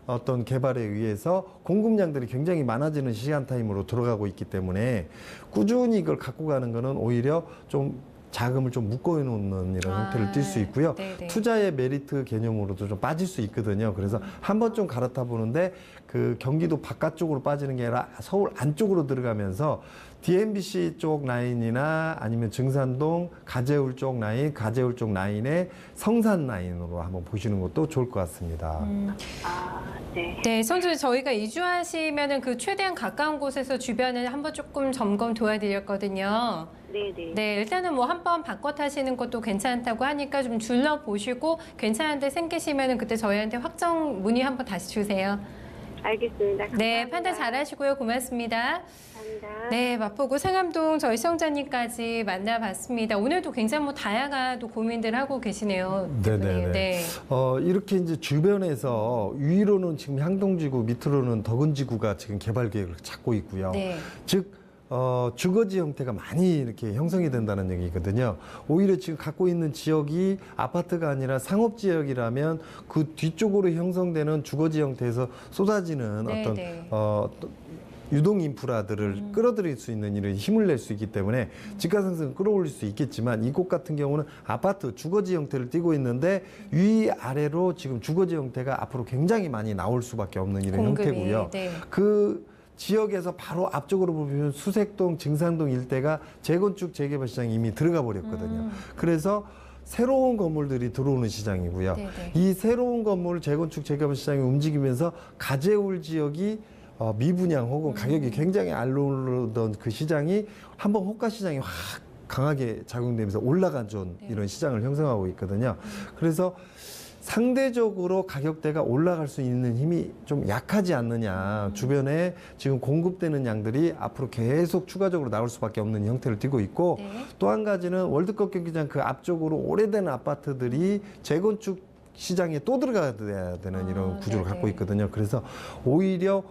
어떤 개발에 의해서 공급량들이 굉장히 많아지는 시간 타임으로 들어가고 있기 때문에 꾸준히 이걸 갖고 가는 거는 오히려 좀 자금을 좀 묶어놓는 이런 형태를 띌 수 있고요. 네네. 투자의 메리트 개념으로도 좀 빠질 수 있거든요. 그래서 한번 좀 갈아타 보는데 그 경기도 바깥쪽으로 빠지는 게 아니라 서울 안쪽으로 들어가면서 DMBC 쪽 라인이나 아니면 증산동 가재울 쪽 라인의 성산 라인으로 한번 보시는 것도 좋을 것 같습니다. 네. 네, 선생님 저희가 이주하시면은 그 최대한 가까운 곳에서 주변을 한번 조금 점검 도와드렸거든요. 네네. 네, 일단은 뭐 한번 바꿔 타시는 것도 괜찮다고 하니까 좀 둘러보시고 괜찮은데 생기시면은 그때 저희한테 확정 문의 한번 다시 주세요. 알겠습니다. 네, 감사합니다. 판단 잘하시고요. 고맙습니다. 감사합니다. 네, 마포구 상암동 저희 시청자님까지 만나봤습니다. 오늘도 굉장히 뭐 다양한 또 고민들 하고 계시네요. 네네네. 네. 이렇게 이제 주변에서 위로는 지금 향동지구, 밑으로는 덕은지구가 지금 개발 계획을 잡고 있고요. 네. 즉, 주거지 형태가 많이 이렇게 형성이 된다는 얘기거든요. 오히려 지금 갖고 있는 지역이 아파트가 아니라 상업 지역이라면 그 뒤쪽으로 형성되는 주거지 형태에서 쏟아지는 네, 어떤 네. 유동 인프라들을 끌어들일 수 있는 이런 힘을 낼 수 있기 때문에 집가 상승을 끌어올릴 수 있겠지만 이곳 같은 경우는 아파트 주거지 형태를 띠고 있는데 위아래로 지금 주거지 형태가 앞으로 굉장히 많이 나올 수밖에 없는 이런 공급이, 형태고요. 네. 그 지역에서 바로 앞쪽으로 보면 수색동, 증산동 일대가 재건축 재개발 시장이 이미 들어가 버렸거든요. 그래서 새로운 건물들이 들어오는 시장이고요. 네네. 이 새로운 건물 재건축 재개발 시장이 움직이면서 가재울 지역이 미분양 혹은 가격이 굉장히 알르던 그 시장이 한번 호가 시장이 확 강하게 작용되면서 올라간 좀 이런 시장을 형성하고 있거든요. 그래서 상대적으로 가격대가 올라갈 수 있는 힘이 좀 약하지 않느냐. 주변에 지금 공급되는 양들이 앞으로 계속 추가적으로 나올 수밖에 없는 형태를 띠고 있고 네. 또 한 가지는 월드컵 경기장 그 앞쪽으로 오래된 아파트들이 재건축 시장에 또 들어가야 되는 이런 구조를 네네. 갖고 있거든요. 그래서 오히려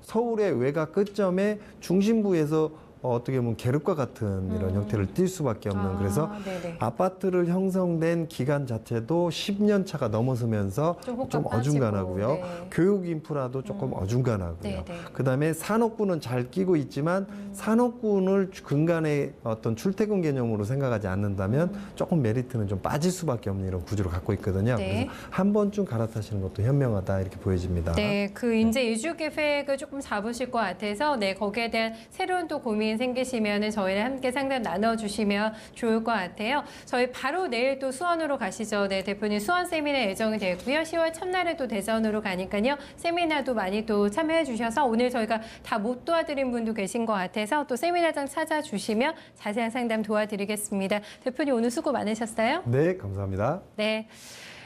서울의 외곽 끝점의 중심부에서 어떻게 보면 계륵과 같은 이런 형태를 띌 수밖에 없는 그래서 네네. 아파트를 형성된 기간 자체도 10년 차가 넘어서면서 좀 호가 좀 빠지고, 어중간하고요. 네. 교육 인프라도 조금 어중간하고요. 네네. 그다음에 산업군은 잘 끼고 있지만 산업군을 근간의 어떤 출퇴근 개념으로 생각하지 않는다면 조금 메리트는 좀 빠질 수밖에 없는 이런 구조를 갖고 있거든요. 네. 그래서 한 번쯤 갈아타시는 것도 현명하다 이렇게 보여집니다. 네, 그 이제 이주 계획을 조금 잡으실 것 같아서 네 거기에 대한 새로운 또 고민 생기시면은 저희랑 함께 상담 나눠주시면 좋을 것 같아요. 저희 바로 내일 또 수원으로 가시죠. 네, 대표님 수원 세미나 예정이 되고요. 10월 첫날에 또 대전으로 가니까요. 세미나도 많이 또 참여해 주셔서 오늘 저희가 다 못 도와드린 분도 계신 것 같아서 또 세미나장 찾아주시면 자세한 상담 도와드리겠습니다. 대표님 오늘 수고 많으셨어요. 네, 감사합니다. 네.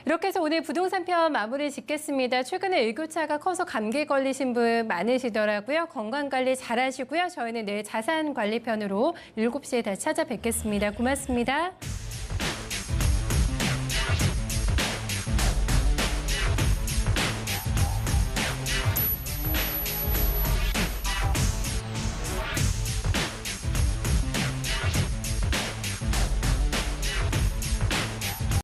이렇게 해서 오늘 부동산 편 마무리 짓겠습니다. 최근에 일교차가 커서 감기 걸리신 분 많으시더라고요. 건강관리 잘 하시고요. 저희는 내일 자산관리 편으로 7시에 다시 찾아뵙겠습니다. 고맙습니다.